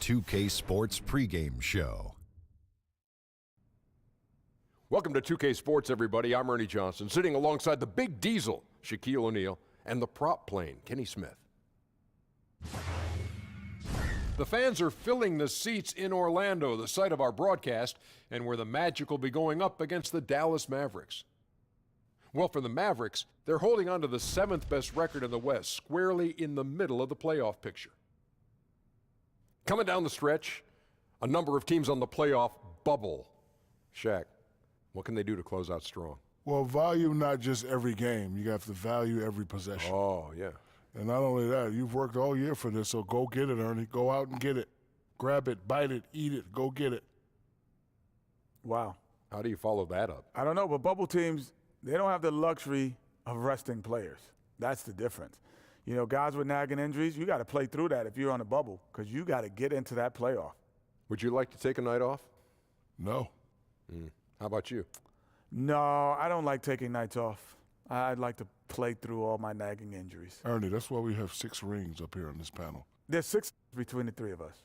2K Sports pregame show. Welcome to 2K Sports, everybody. I'm Ernie Johnson, sitting alongside the Big Diesel, Shaquille O'Neal, and the prop plane, Kenny Smith. The fans are filling the seats in Orlando, the site of our broadcast, and where the Magic will be going up against the Dallas Mavericks. Well, for the Mavericks, they're holding on to the 7th best record in the West, squarely in the middle of the playoff picture. Coming down the stretch, a number of teams on the playoff bubble. Shaq, what can they do to close out strong? Well, value not just every game. You have to value every possession. Oh, yeah. And not only that, you've worked all year for this, so go get it, Ernie. Go out and get it. Grab it, bite it, eat it, go get it. Wow. How do you follow that up? I don't know, but bubble teams, they don't have the luxury of resting players. That's the difference. You know, guys with nagging injuries, you got to play through that if you're on a bubble, because you got to get into that playoff. Would you like to take a night off? No. How about you? No, I don't like taking nights off. I'd like to play through all my nagging injuries. Ernie, that's why we have 6 rings up here on this panel. There's 6 between the 3 of us.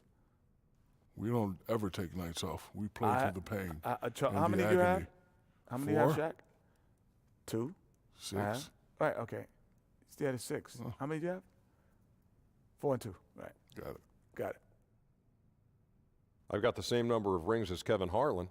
We don't ever take nights off. We play through the pain. How many do you have? How many do you have, 4? Shaq? 2? 6. Right, okay. Still at 6. How many do you have? 4 and 2. Right. Got it. I've got the same number of rings as Kevin Harlan.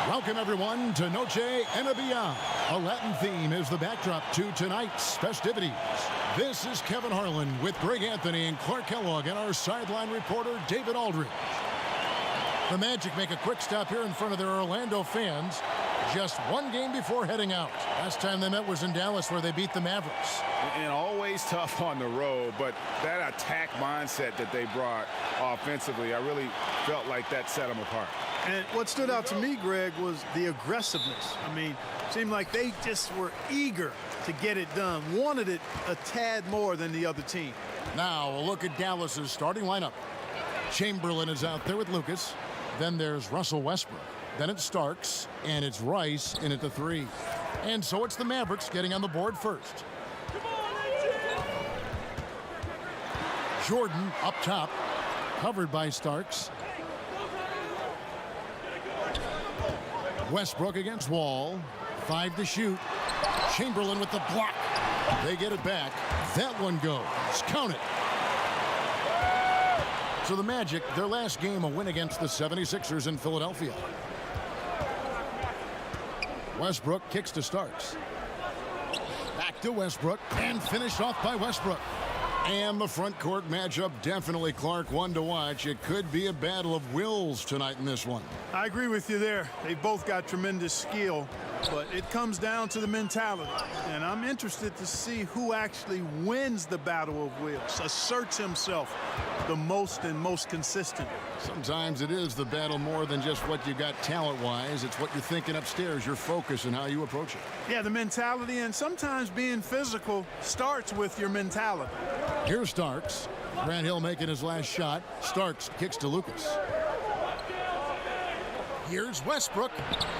Welcome, everyone, to Noche and Beyond. A Latin theme is the backdrop to tonight's festivities. This is Kevin Harlan with Greg Anthony and Clark Kellogg and our sideline reporter, David Aldridge. The Magic make a quick stop here in front of their Orlando fans just one game before heading out. Last time they met was in Dallas, where they beat the Mavericks. And always tough on the road, but that attack mindset that they brought offensively, I really felt like that set them apart. And what stood out to me, Greg, was the aggressiveness. I mean, seemed like they just were eager to get it done, wanted it a tad more than the other team. Now a look at Dallas's starting lineup. Chamberlain is out there with Lucas. Then there's Russell Westbrook. Then it's Starks, and it's Rice in at the 3. And so it's the Mavericks getting on the board first. Jordan up top, covered by Starks. Westbrook against Wall. 5 to shoot. Chamberlain with the block. They get it back. That one goes. Count it. So the Magic, their last game, a win against the 76ers in Philadelphia. Westbrook kicks to Starks. Back to Westbrook, and finished off by Westbrook. And the front court matchup, definitely, Clark, one to watch. It could be a battle of wills tonight in this one. I agree with you there. They've both got tremendous skill, but it comes down to the mentality. And I'm interested to see who actually wins the battle of wills, asserts himself the most and most consistent. Sometimes it is the battle more than just what you got talent-wise. It's what you're thinking upstairs, your focus, and how you approach it. Yeah, the mentality, and sometimes being physical starts with your mentality. Here's Starks. Grant Hill making his last shot. Starks kicks to Lucas. Here's Westbrook.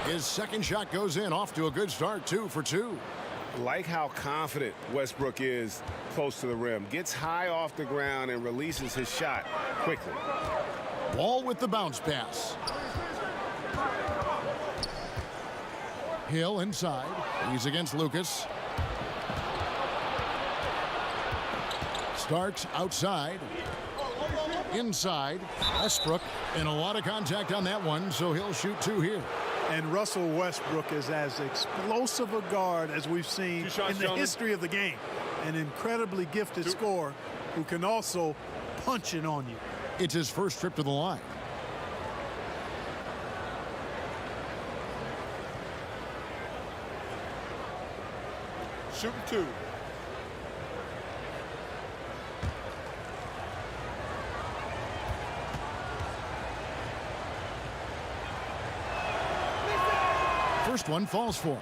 His second shot goes in. Off to a good start, 2 for 2. Like how confident Westbrook is close to the rim. Gets high off the ground and releases his shot quickly. Wall with the bounce pass. Hill inside. He's against Lucas. Starks outside. Inside. Westbrook. And a lot of contact on that one, so he'll shoot 2 here. And Russell Westbrook is as explosive a guard as we've seen in the history of the game. An incredibly gifted scorer who can also punch it on you. It's his first trip to the line. Shooting 2. First one falls for him.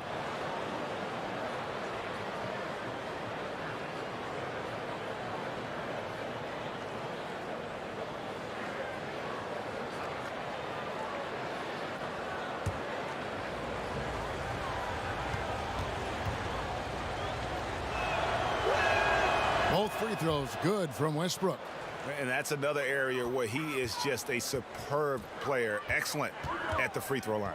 Both free throws good from Westbrook. And that's another area where he is just a superb player. Excellent at the free throw line.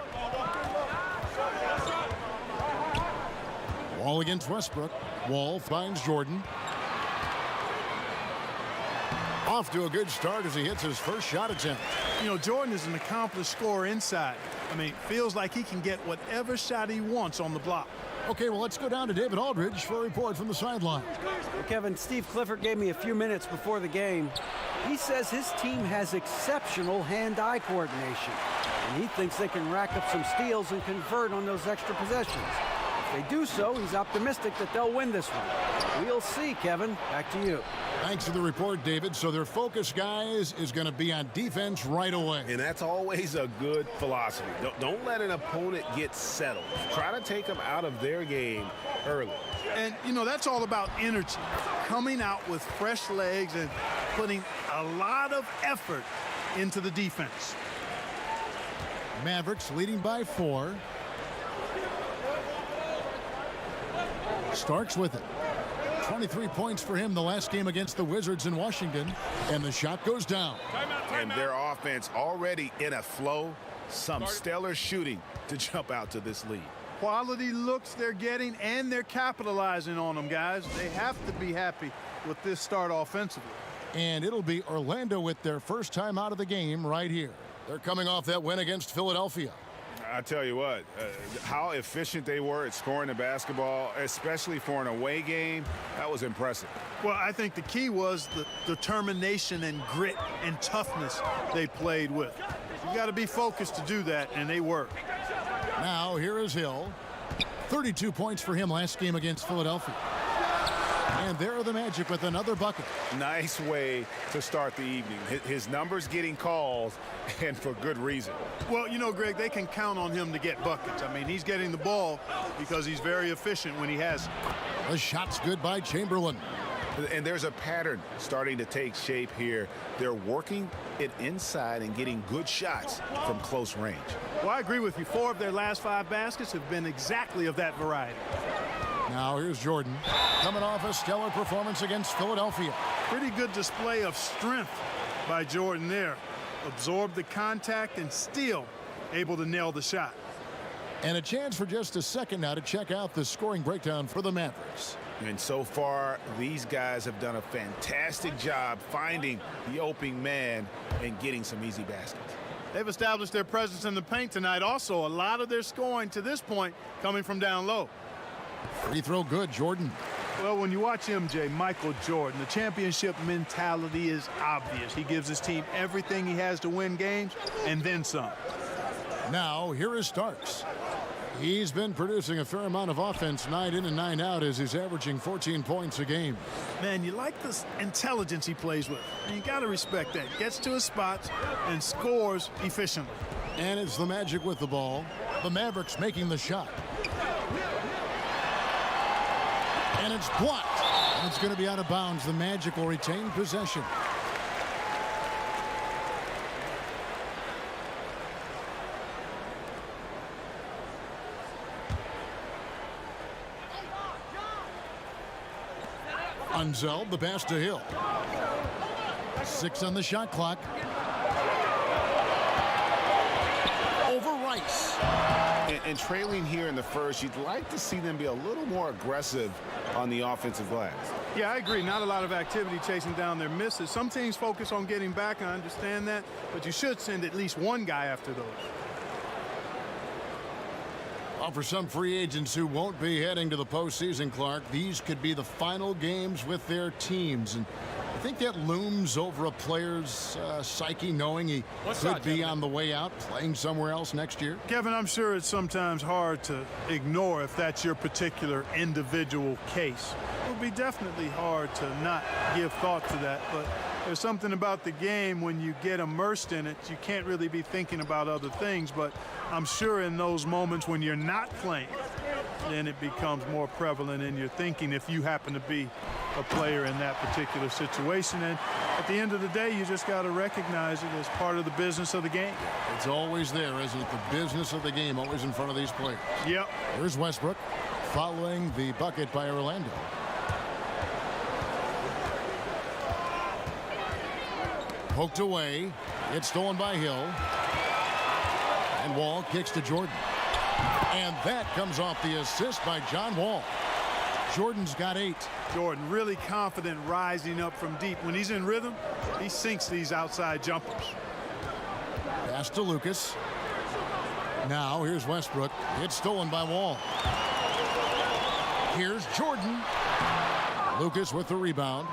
Wall against Westbrook. Wall finds Jordan. Off to a good start as he hits his first shot attempt. You know, Jordan is an accomplished scorer inside. I mean, feels like he can get whatever shot he wants on the block. Okay, well, let's go down to David Aldridge for a report from the sideline. Well, Kevin, Steve Clifford gave me a few minutes before the game. He says his team has exceptional hand-eye coordination, and he thinks they can rack up some steals and convert on those extra possessions. If they do so, he's optimistic that they'll win this one. We'll see, Kevin. Back to you. Thanks for the report, David. So their focus, guys, is going to be on defense right away. And that's always a good philosophy. Don't let an opponent get settled. Try to take them out of their game early. And, you know, that's all about energy. Coming out with fresh legs and putting a lot of effort into the defense. Mavericks leading by 4. Starks with it. 23 points for him the last game against the Wizards in Washington. And the shot goes down. And their offense already in a flow. Some stellar shooting to jump out to this lead. Quality looks they're getting, and they're capitalizing on them, guys. They have to be happy with this start offensively. And it'll be Orlando with their first time out of the game right here. They're coming off that win against Philadelphia. I tell you what, how efficient they were at scoring the basketball, especially for an away game, that was impressive. Well, I think the key was the determination and grit and toughness they played with. You got to be focused to do that, and they were. Now, here is Hill. 32 points for him last game against Philadelphia. And there are the Magic with another bucket. Nice way to start the evening. His numbers getting calls, and for good reason. Well, you know, Greg, they can count on him to get buckets. I mean, he's getting the ball because he's very efficient when he has it. The shot's good by Chamberlain. And there's a pattern starting to take shape here. They're working it inside and getting good shots from close range. Well, I agree with you. 4 of their last 5 baskets have been exactly of that variety. Now here's Jordan, coming off a stellar performance against Philadelphia. Pretty good display of strength by Jordan there. Absorbed the contact and still able to nail the shot. And a chance for just a second now to check out the scoring breakdown for the Mavericks. And so far, these guys have done a fantastic job finding the opening man and getting some easy baskets. They've established their presence in the paint tonight. Also, a lot of their scoring to this point coming from down low. Free throw good, Jordan. Well, when you watch MJ, Michael Jordan, the championship mentality is obvious. He gives his team everything he has to win games, and then some. Now, here is Starks. He's been producing a fair amount of offense night in and night out as he's averaging 14 points a game. Man, you like the intelligence he plays with. And you got to respect that. Gets to his spots and scores efficiently. And it's the Magic with the ball. The Mavericks making the shot. And it's blocked. And it's going to be out of bounds. The Magic will retain possession. Unzeld, the pass to Hill. 6 on the shot clock. Over Rice. And trailing here in the first, you'd like to see them be a little more aggressive on the offensive glass. Yeah, I agree. Not a lot of activity chasing down their misses. Some teams focus on getting back. I understand that. But you should send at least one guy after those. Well, for some free agents who won't be heading to the postseason, Clark, these could be the final games with their teams. And I think that looms over a player's psyche, knowing he could be on the way out, playing somewhere else next year. Kevin, I'm sure it's sometimes hard to ignore if that's your particular individual case. It would be definitely hard to not give thought to that, but there's something about the game when you get immersed in it, you can't really be thinking about other things, but I'm sure in those moments when you're not playing, then it becomes more prevalent in your thinking if you happen to be a player in that particular situation. And at the end of the day, you just got to recognize it as part of the business of the game. It's always there, isn't it? The business of the game, always in front of these players. Yep. Here's Westbrook following the bucket by Orlando. Poked away. It's stolen by Hill. And Wall kicks to Jordan. And that comes off the assist by John Wall. Jordan's got 8. Jordan really confident rising up from deep. When he's in rhythm, he sinks these outside jumpers. Pass to Lucas. Now here's Westbrook. It's stolen by Wall. Here's Jordan. Lucas with the rebound.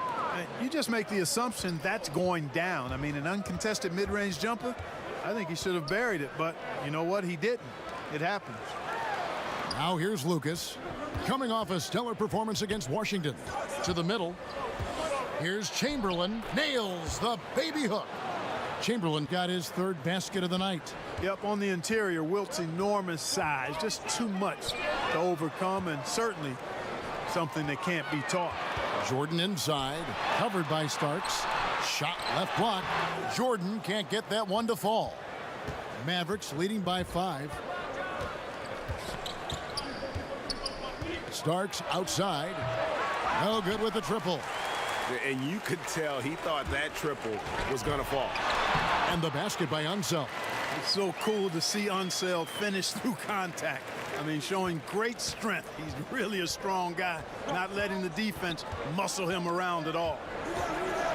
You just make the assumption that's going down. I mean, an uncontested mid-range jumper, I think he should have buried it, but you know what? He didn't. It happens. Now here's Lucas, coming off a stellar performance against Washington. To the middle. Here's Chamberlain. Nails the baby hook. Chamberlain got his 3rd basket of the night. Yep, on the interior, Wilt's enormous size. Just too much to overcome, and certainly something that can't be taught. Jordan inside, covered by Starks. Shot left block. Jordan can't get that one to fall. Mavericks leading by 5. Starks outside. No good with the triple. And you could tell he thought that triple was going to fall. And the basket by Unseld. It's so cool to see Unseld finish through contact. I mean, showing great strength. He's really a strong guy, not letting the defense muscle him around at all.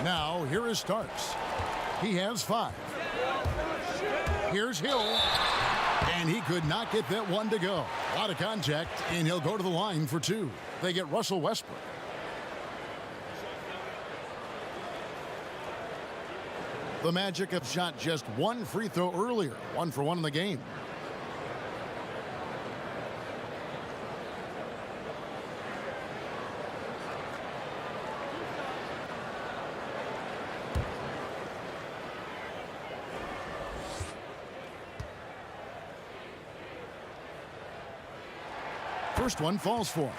Now, here is Starks. He has 5. Here's Hill. And he could not get that one to go. A lot of contact, and he'll go to the line for 2. They get Russell Westbrook. The Magic have shot just 1 free throw earlier. 1 for 1 in the game. First one falls for him.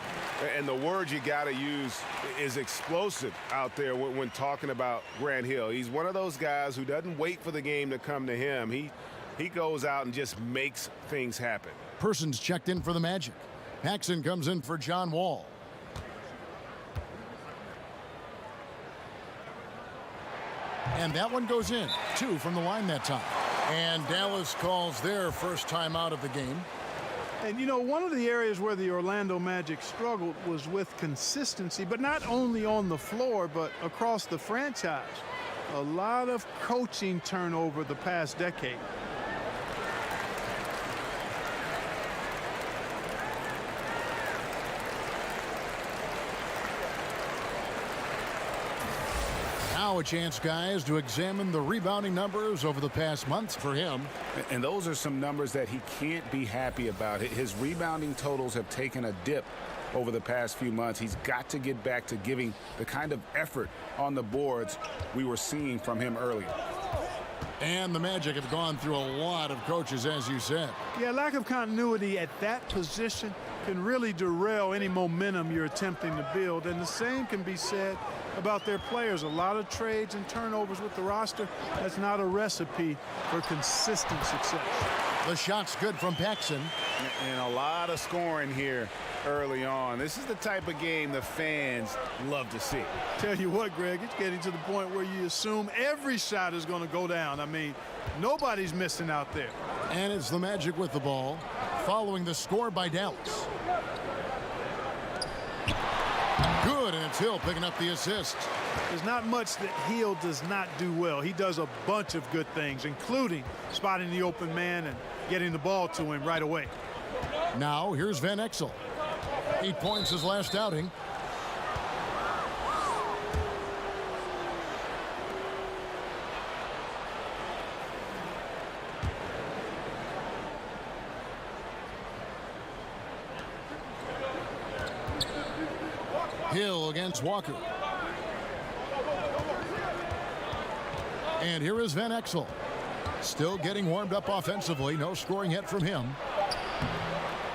And the word you got to use is explosive out there when talking about Grant Hill. He's one of those guys who doesn't wait for the game to come to him. He goes out and just makes things happen. Persons checked in for the Magic. Paxson comes in for John Wall. And that one goes in. 2 from the line that time. And Dallas calls their first time out of the game. And, you know, one of the areas where the Orlando Magic struggled was with consistency, but not only on the floor, but across the franchise. A lot of coaching turnover the past decade. Now a chance, guys, to examine the rebounding numbers over the past month for him. And those are some numbers that he can't be happy about. His rebounding totals have taken a dip over the past few months. He's got to get back to giving the kind of effort on the boards we were seeing from him earlier. And the Magic have gone through a lot of coaches, as you said. Yeah, lack of continuity at that position can really derail any momentum you're attempting to build. And the same can be said about their players. A lot of trades and turnovers with the roster. That's not a recipe for consistent success. The shot's good from Paxson. And a lot of scoring here early on. This is the type of game the fans love to see. Tell you what, Greg, it's getting to the point where you assume every shot is going to go down. I mean, nobody's missing out there. And it's the Magic with the ball, following the score by Dallas. Good, and it's Hill picking up the assist. There's not much that Hill does not do well. He does a bunch of good things, including spotting the open man and getting the ball to him right away. Now here's Van Exel. 8 points his last outing. Hill against Walker. And here is Van Exel. Still getting warmed up offensively. No scoring yet from him.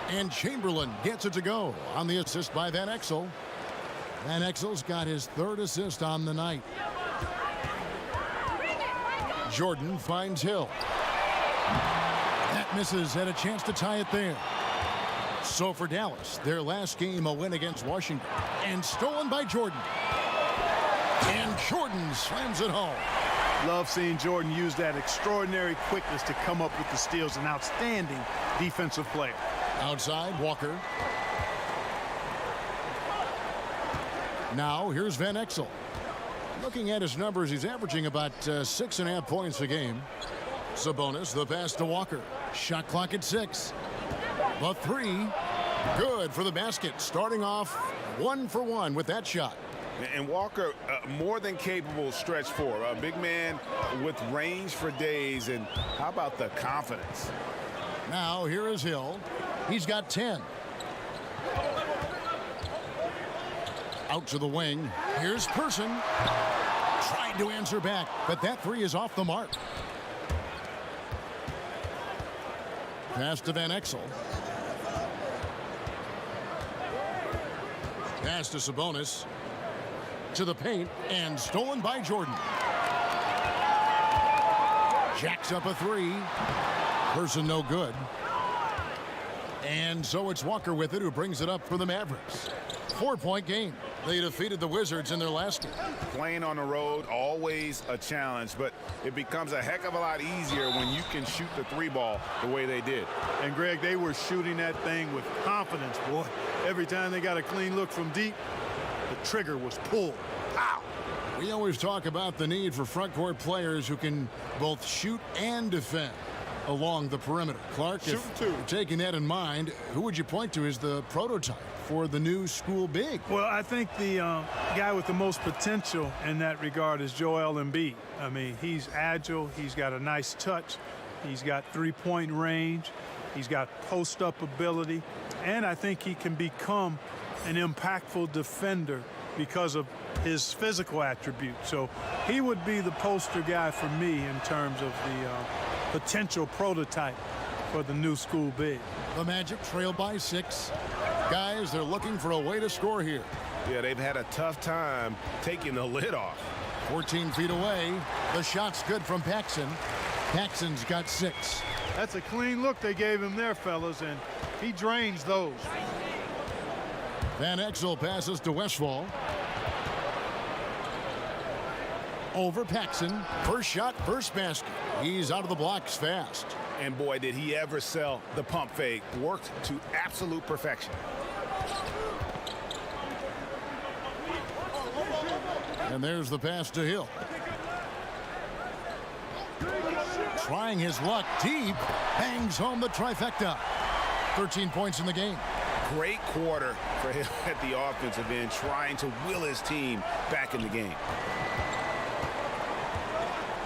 And Chamberlain gets it to go on the assist by Van Exel. Van Exel's got his third assist on the night. Jordan finds Hill. That misses, had a chance to tie it there. So for Dallas, their last game a win against Washington. And stolen by Jordan. And Jordan slams it home. Love seeing Jordan use that extraordinary quickness to come up with the steals. An outstanding defensive player. Outside, Walker. Now, here's Van Exel. Looking at his numbers, he's averaging about 6.5 points a game. Sabonis, the pass to Walker. Shot clock at 6. The three, good for the basket. Starting off 1 for 1 with that shot. And Walker, more than capable stretch four. A big man with range for days. And how about the confidence? Now, here is Hill. He's got 10. Out to the wing. Here's Person. Tried to answer back, but that three is off the mark. Pass to Van Exel. Pass to Sabonis. To the paint, and stolen by Jordan. Jacks up a three. Person no good. And so it's Walker with it, who brings it up for the Mavericks. 4-point game. They defeated the Wizards in their last game. Playing on the road, always a challenge, but it becomes a heck of a lot easier when you can shoot the three ball the way they did. And Greg, they were shooting that thing with confidence, boy. Every time they got a clean look from deep, the trigger was pulled. Wow. We always talk about the need for front court players who can both shoot and defend along the perimeter. Clark, if you're taking that in mind, who would you point to as the prototype for the new school big? Well, I think the guy with the most potential in that regard is Joel Embiid. I mean, he's agile. He's got a nice touch. He's got three-point range. He's got post-up ability. And I think he can become an impactful defender because of his physical attributes. So he would be the poster guy for me in terms of the potential prototype for the new school big. The Magic trail by 6. Guys, they're looking for a way to score here. Yeah, they've had a tough time taking the lid off. 14 feet away. The shot's good from Paxson. Paxson's got 6. That's a clean look they gave him there, fellas, and he drains those. Van Exel passes to Westfall. Over Paxson. First shot, first basket. He's out of the blocks fast. And boy, did he ever sell the pump fake. Worked to absolute perfection. And there's the pass to Hill. Trying his luck deep. Bangs home the trifecta. 13 points in the game. Great quarter for him at the offensive end, trying to will his team back in the game.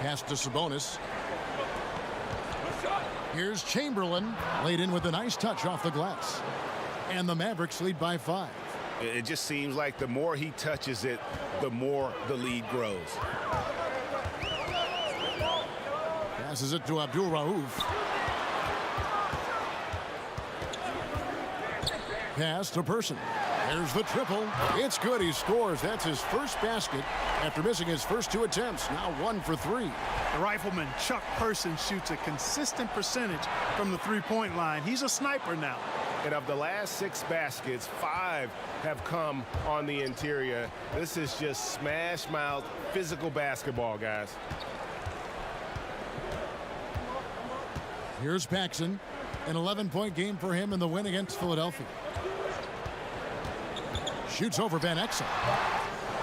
Pass to Sabonis. Here's Chamberlain, laid in with a nice touch off the glass. And the Mavericks lead by 5. It just seems like the more he touches it, the more the lead grows. Passes it to Abdul Rauf. Pass to Person. There's the triple. It's good. He scores. That's his first basket after missing his first 2 attempts. Now 1 for 3. The rifleman Chuck Person shoots a consistent percentage from the three-point line. He's a sniper now. And of the last 6 baskets, 5 have come on the interior. This is just smash-mouth physical basketball, guys. Here's Paxson. An 11-point game for him in the win against Philadelphia. Shoots over Van Exel.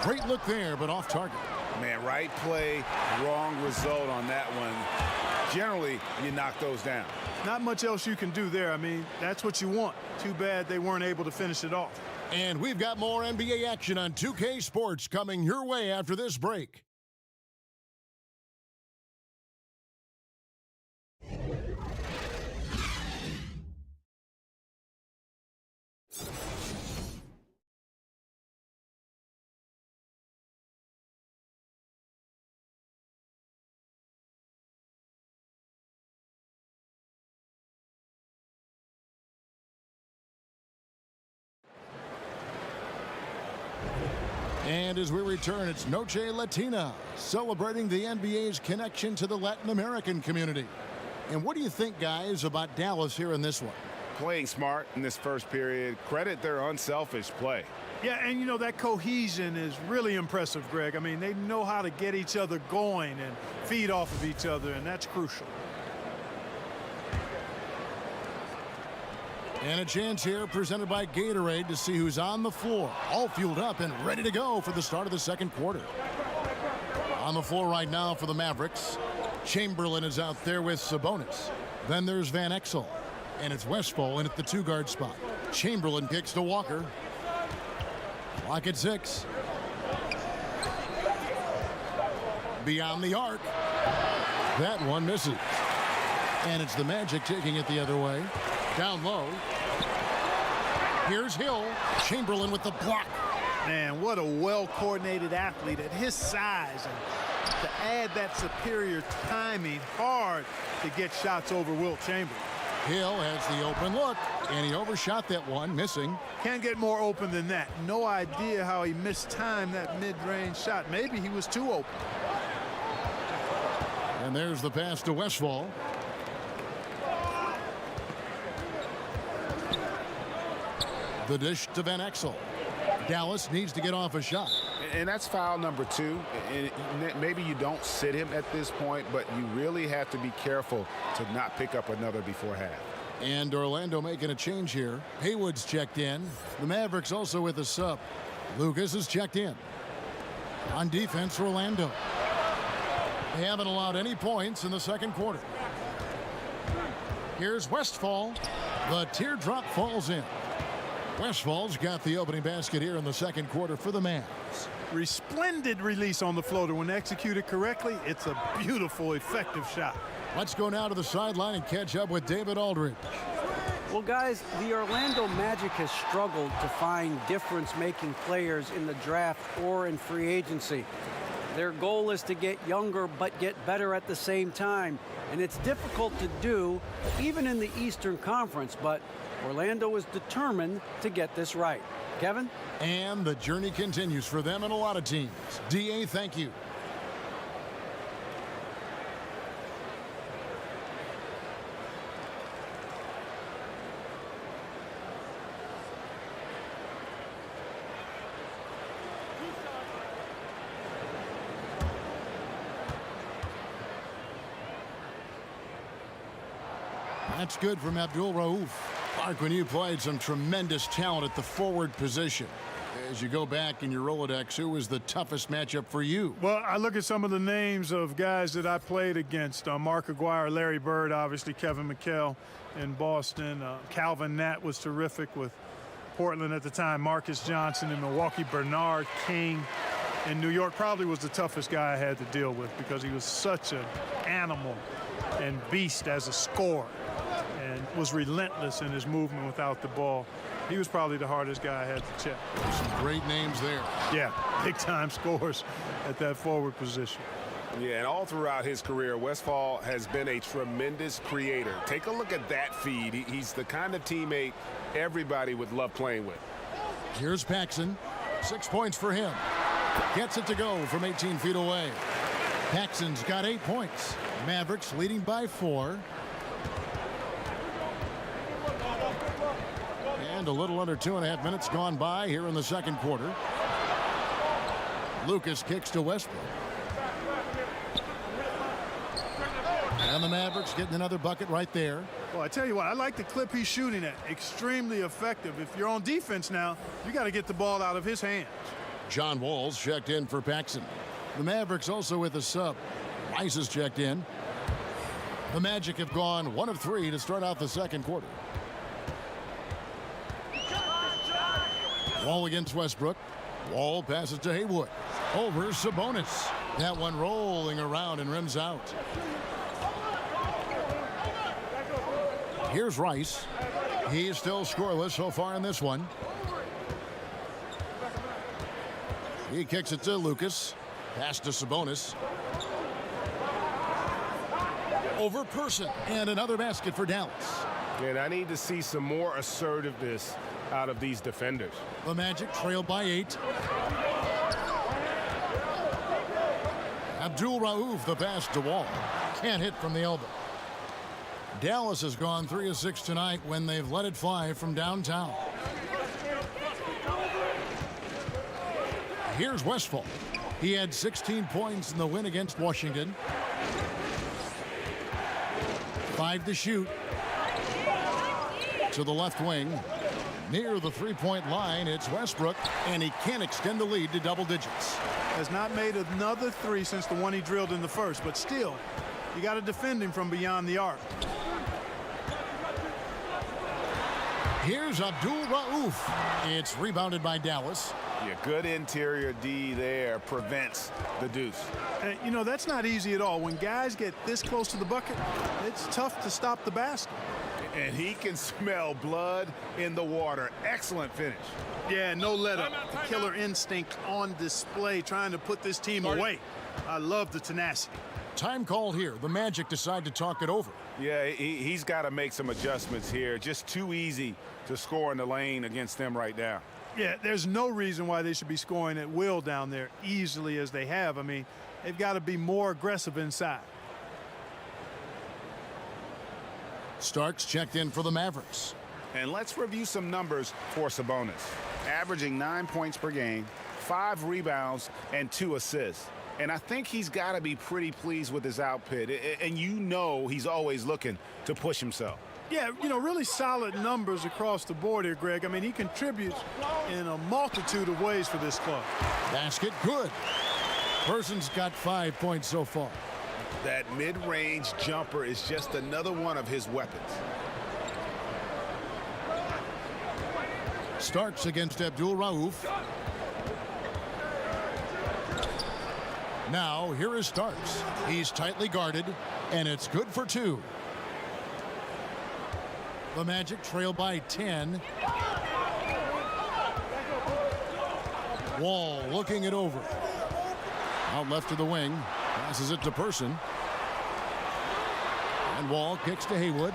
Great look there, but off target. Man, right play, wrong result on that one. Generally, you knock those down. Not much else you can do there. I mean, that's what you want. Too bad they weren't able to finish it off. And we've got more NBA action on 2K Sports coming your way after this break. And as we return, it's Noche Latina, celebrating the NBA's connection to the Latin American community. And what do you think, guys, about Dallas here in this one? Playing smart in this first period. Credit their unselfish play. Yeah, and you know, that cohesion is really impressive, Greg. I mean, they know how to get each other going and feed off of each other, and that's crucial. And a chance here presented by Gatorade to see who's on the floor, all fueled up and ready to go for the start of the second quarter. On the floor right now for the Mavericks, Chamberlain is out there with Sabonis. Then there's Van Exel, and it's Westbrook in at the 2-guard spot. Chamberlain kicks to Walker. Clock at 6. Beyond the arc. That one misses. And it's the Magic taking it the other way. Down low. Here's Hill. Chamberlain with the block. Man, what a well-coordinated athlete at his size. And to add that superior timing, hard to get shots over Wilt Chamberlain. Hill has the open look, and he overshot that one, missing. Can't get more open than that. No idea how he mistimed that mid-range shot. Maybe he was too open. And there's the pass to Westfall. The dish to Van Exel. Dallas needs to get off a shot. And that's foul number 2. And maybe you don't sit him at this point, but you really have to be careful to not pick up another before half. And Orlando making a change here. Haywood's checked in. The Mavericks also with a sub. Lucas is checked in. On defense, Orlando. They haven't allowed any points in the second quarter. Here's Westfall. The teardrop falls in. Westfall's got the opening basket here in the second quarter for the Mavs. Resplendent release on the floater. When executed correctly, it's a beautiful, effective shot. Let's go now to the sideline and catch up with David Aldridge. Well, guys, the Orlando Magic has struggled to find difference-making players in the draft or in free agency. Their goal is to get younger but get better at the same time. And it's difficult to do, even in the Eastern Conference, but Orlando is determined to get this right. Kevin? And the journey continues for them and a lot of teams. DA, thank you. That's good from Abdul Rauf. Mark, when you played some tremendous talent at the forward position, as you go back in your Rolodex, who was the toughest matchup for you? Well, I look at some of the names of guys that I played against. Mark Aguirre, Larry Bird, obviously Kevin McHale in Boston. Calvin Nat was terrific with Portland at the time. Marcus Johnson in Milwaukee. Bernard King in New York probably was the toughest guy I had to deal with because he was such an animal and beast as a scorer and was relentless in his movement without the ball. He was probably the hardest guy I had to check. Some great names there. Yeah, big-time scores at that forward position. Yeah, and all throughout his career, Westphal has been a tremendous creator. Take a look at that feed. He's the kind of teammate everybody would love playing with. Here's Paxson. 6 points for him. Gets it to go from 18 feet away. Paxson's got 8 points. Mavericks leading by 4. And a little under 2.5 minutes gone by here in the second quarter. Lucas kicks to Westbrook. And the Mavericks getting another bucket right there. Well, I tell you what, I like the clip he's shooting at. Extremely effective. If you're on defense now, you got to get the ball out of his hands. John Wall's checked in for Paxson. The Mavericks also with a sub. Rice is checked in. The Magic have gone 1 of 3 to start out the second quarter. Wall against Westbrook. Wall passes to Haywood. Over Sabonis. That one rolling around and rims out. Here's Rice. He's still scoreless so far in this one. He kicks it to Lucas. Pass to Sabonis. Over Person. And another basket for Dallas. And I need to see some more assertiveness out of these defenders. The Magic trail by 8. Abdul Rauf the pass to Wall. Can't hit from the elbow. Dallas has gone 3 of 6 tonight when they've let it fly from downtown. Here's Westphal. He had 16 points in the win against Washington. 5 to shoot. To the left wing. Near the three-point line, it's Westbrook, and he can't extend the lead to double digits. Has not made another 3 since the one he drilled in the first, but still, you got to defend him from beyond the arc. Here's Abdul Rauf. It's rebounded by Dallas. Yeah, good interior D there prevents the deuce. And, you know, that's not easy at all. When guys get this close to the bucket, it's tough to stop the basket. And he can smell blood in the water. Excellent finish. Yeah, no let up. The killer instinct on display, trying to put this team away. I love the tenacity. Time called here. The Magic decide to talk it over. Yeah, he's got to make some adjustments here. Just too easy to score in the lane against them right now. Yeah, there's no reason why they should be scoring at will down there easily as they have. I mean, they've got to be more aggressive inside. Starks checked in for the Mavericks. And let's review some numbers for Sabonis. Averaging 9 points per game, 5 rebounds, and 2 assists. And I think he's got to be pretty pleased with his output. And you know he's always looking to push himself. Yeah, you know, really solid numbers across the board here, Greg. I mean, he contributes in a multitude of ways for this club. Basket good. Person's got 5 points so far. That mid-range jumper is just another one of his weapons. Starks against Abdul Rauf. Now, here is Starks. He's tightly guarded, and it's good for 2. The Magic trail by 10. Wall looking it over. Out left to the wing. Passes it to Person. And Wall kicks to Haywood.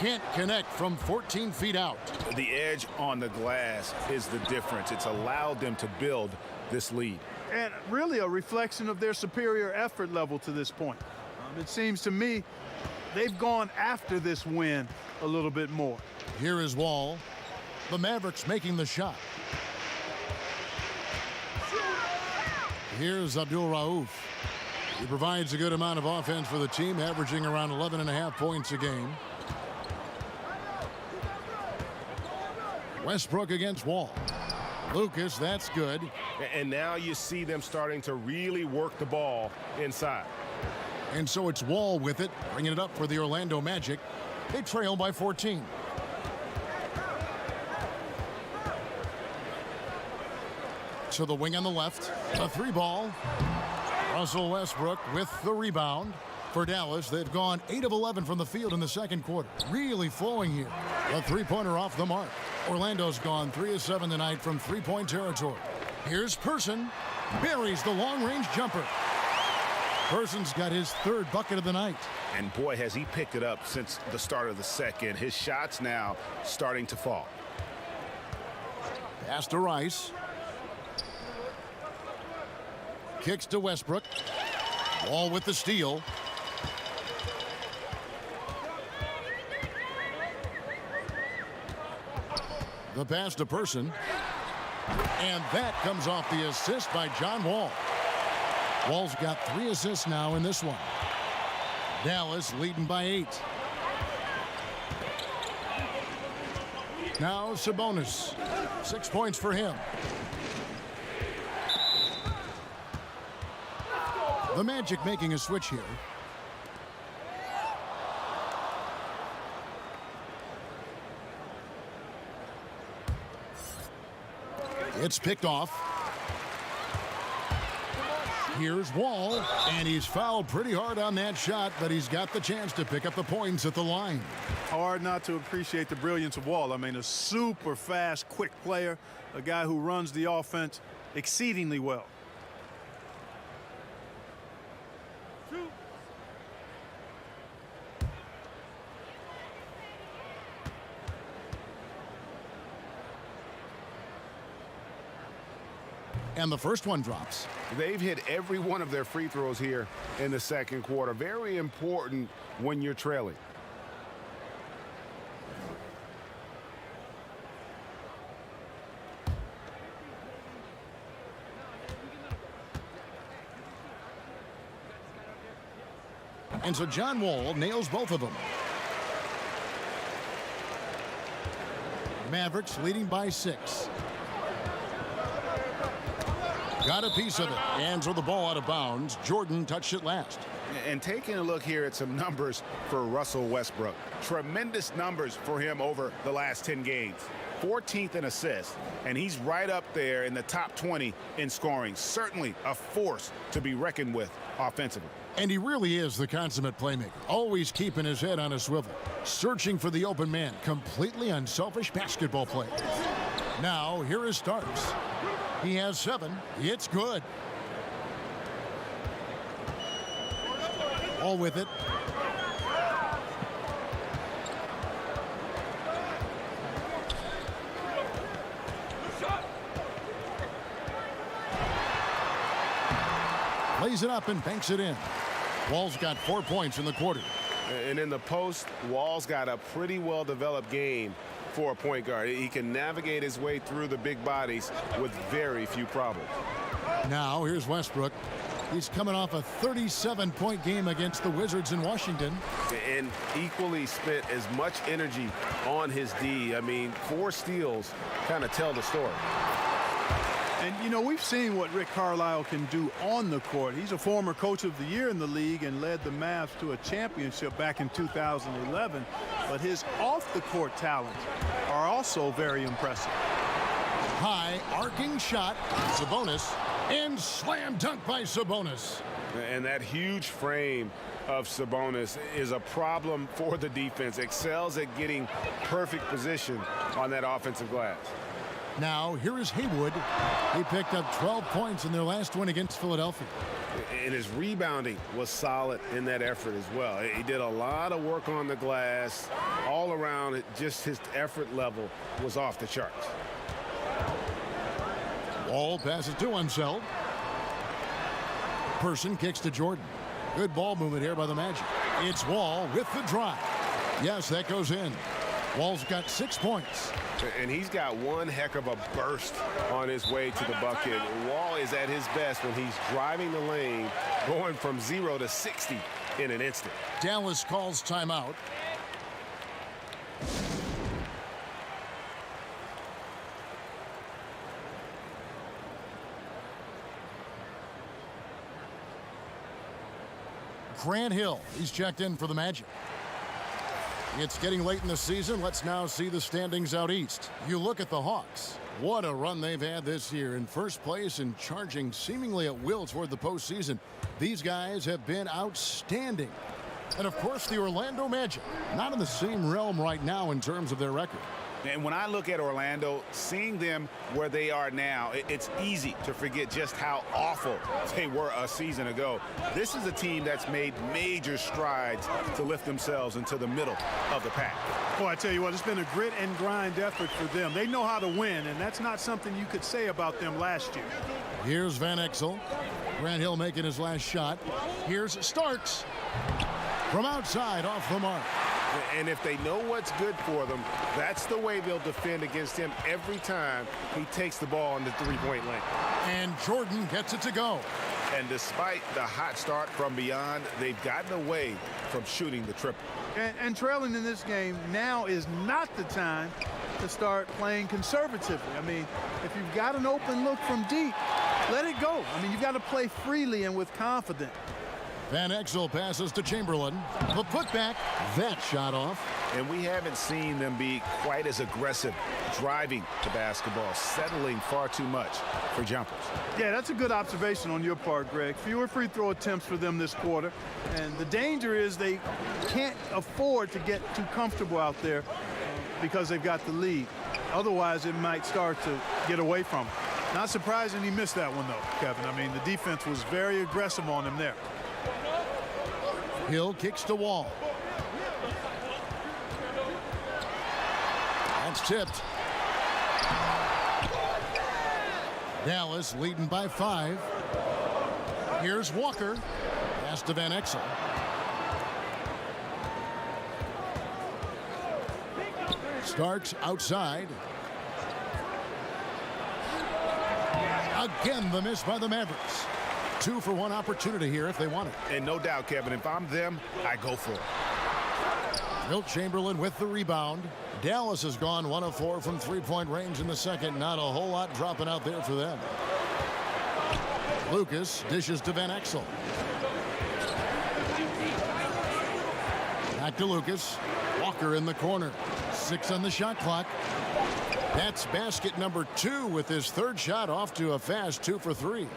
Can't connect from 14 feet out. The edge on the glass is the difference. It's allowed them to build this lead. And really a reflection of their superior effort level to this point. It seems to me they've gone after this win a little bit more. Here is Wall. The Mavericks making the shot. Here's Abdul Rauf. He provides a good amount of offense for the team, averaging around 11.5 points a game. Westbrook against Wall. Lucas, that's good. And now you see them starting to really work the ball inside. And so it's Wall with it, bringing it up for the Orlando Magic. They trail by 14. to the wing on the left. A three ball. Russell Westbrook with the rebound. For Dallas, they've gone 8 of 11 from the field in the second quarter. Really flowing here. A three-pointer off the mark. Orlando's gone 3 of 7 tonight from three-point territory. Here's Person. Buries the long-range jumper. Person's got his third bucket of the night. And boy, has he picked it up since the start of the second. His shots now starting to fall. Pass to Rice. Kicks to Westbrook. Wall with the steal. The pass to Person. And that comes off the assist by John Wall. Wall's got 3 assists now in this one. Dallas leading by 8. Now Sabonis. 6 points for him. The Magic making a switch here. It's picked off. Here's Wall, and he's fouled pretty hard on that shot, but he's got the chance to pick up the points at the line. Hard not to appreciate the brilliance of Wall. I mean, a super fast, quick player, a guy who runs the offense exceedingly well. And the first one drops. They've hit every one of their free throws here in the second quarter. Very important when you're trailing. And so John Wall nails both of them. Mavericks leading by 6. Got a piece of it. And so the ball out of bounds. Jordan touched it last. And taking a look here at some numbers for Russell Westbrook. Tremendous numbers for him over the last 10 games. 14th in assists, and he's right up there in the top 20 in scoring. Certainly a force to be reckoned with offensively. And he really is the consummate playmaker. Always keeping his head on a swivel. Searching for the open man. Completely unselfish basketball player. Now, here is Starks. He has 7. It's good. All with it. Plays it up and banks it in. Wall's got 4 points in the quarter. And in the post, Wall's got a pretty well-developed game for a point guard. He can navigate his way through the big bodies with very few problems. Now, here's Westbrook. He's coming off a 37-point game against the Wizards in Washington. And equally spent as much energy on his D. I mean, 4 steals kind of tell the story. And, you know, we've seen what Rick Carlisle can do on the court. He's a former coach of the year in the league and led the Mavs to a championship back in 2011. But his off-the-court talents are also very impressive. High arcing shot. Sabonis. And slam dunk by Sabonis. And that huge frame of Sabonis is a problem for the defense. Excels at getting perfect position on that offensive glass. Now, here is Haywood. He picked up 12 points in their last win against Philadelphia. And his rebounding was solid in that effort as well. He did a lot of work on the glass. All around, just his effort level was off the charts. Wall passes to Unseld. Person kicks to Jordan. Good ball movement here by the Magic. It's Wall with the drive. Yes, that goes in. Wall's got 6 points. And he's got one heck of a burst on his way to the bucket. Wall is at his best when he's driving the lane, going from 0 to 60 in an instant. Dallas calls timeout. Grant Hill, he's checked in for the Magic. It's getting late in the season. Let's now see the standings out east. You look at the Hawks. What a run they've had this year, in first place and charging seemingly at will toward the postseason. These guys have been outstanding. And of course, the Orlando Magic, not in the same realm right now in terms of their record. And when I look at Orlando, seeing them where they are now, it's easy to forget just how awful they were a season ago. This is a team that's made major strides to lift themselves into the middle of the pack. Boy, I tell you what, it's been a grit and grind effort for them. They know how to win, and that's not something you could say about them last year. Here's Van Exel. Grant Hill making his last shot. Here's Starks. From outside, off the mark. And if they know what's good for them, that's the way they'll defend against him every time he takes the ball in the three-point lane. And Jordan gets it to go. And despite the hot start from beyond, they've gotten away from shooting the triple. And trailing in this game, now is not the time to start playing conservatively. I mean, if you've got an open look from deep, let it go. I mean, you've got to play freely and with confidence. Van Exel passes to Chamberlain. The putback. That shot off. And we haven't seen them be quite as aggressive driving the basketball, settling far too much for jumpers. Yeah, that's a good observation on your part, Greg. Fewer free throw attempts for them this quarter. And the danger is they can't afford to get too comfortable out there because they've got the lead. Otherwise, it might start to get away from them. Not surprising he missed that one, though, Kevin. I mean, the defense was very aggressive on him there. Hill kicks to Wall. That's tipped. Dallas leading by 5. Here's Walker. Pass to Van Exel. Starks outside. Again, the miss by the Mavericks. 2 for 1 opportunity here if they want it. And no doubt, Kevin, if I'm them, I go for it. Wilt Chamberlain with the rebound. Dallas has gone 1 of 4 from three-point range in the second. Not a whole lot dropping out there for them. Lucas dishes to Van Exel. Back to Lucas. Walker in the corner. 6 on the shot clock. That's basket number 2 with his third shot off to a fast 2 for 3.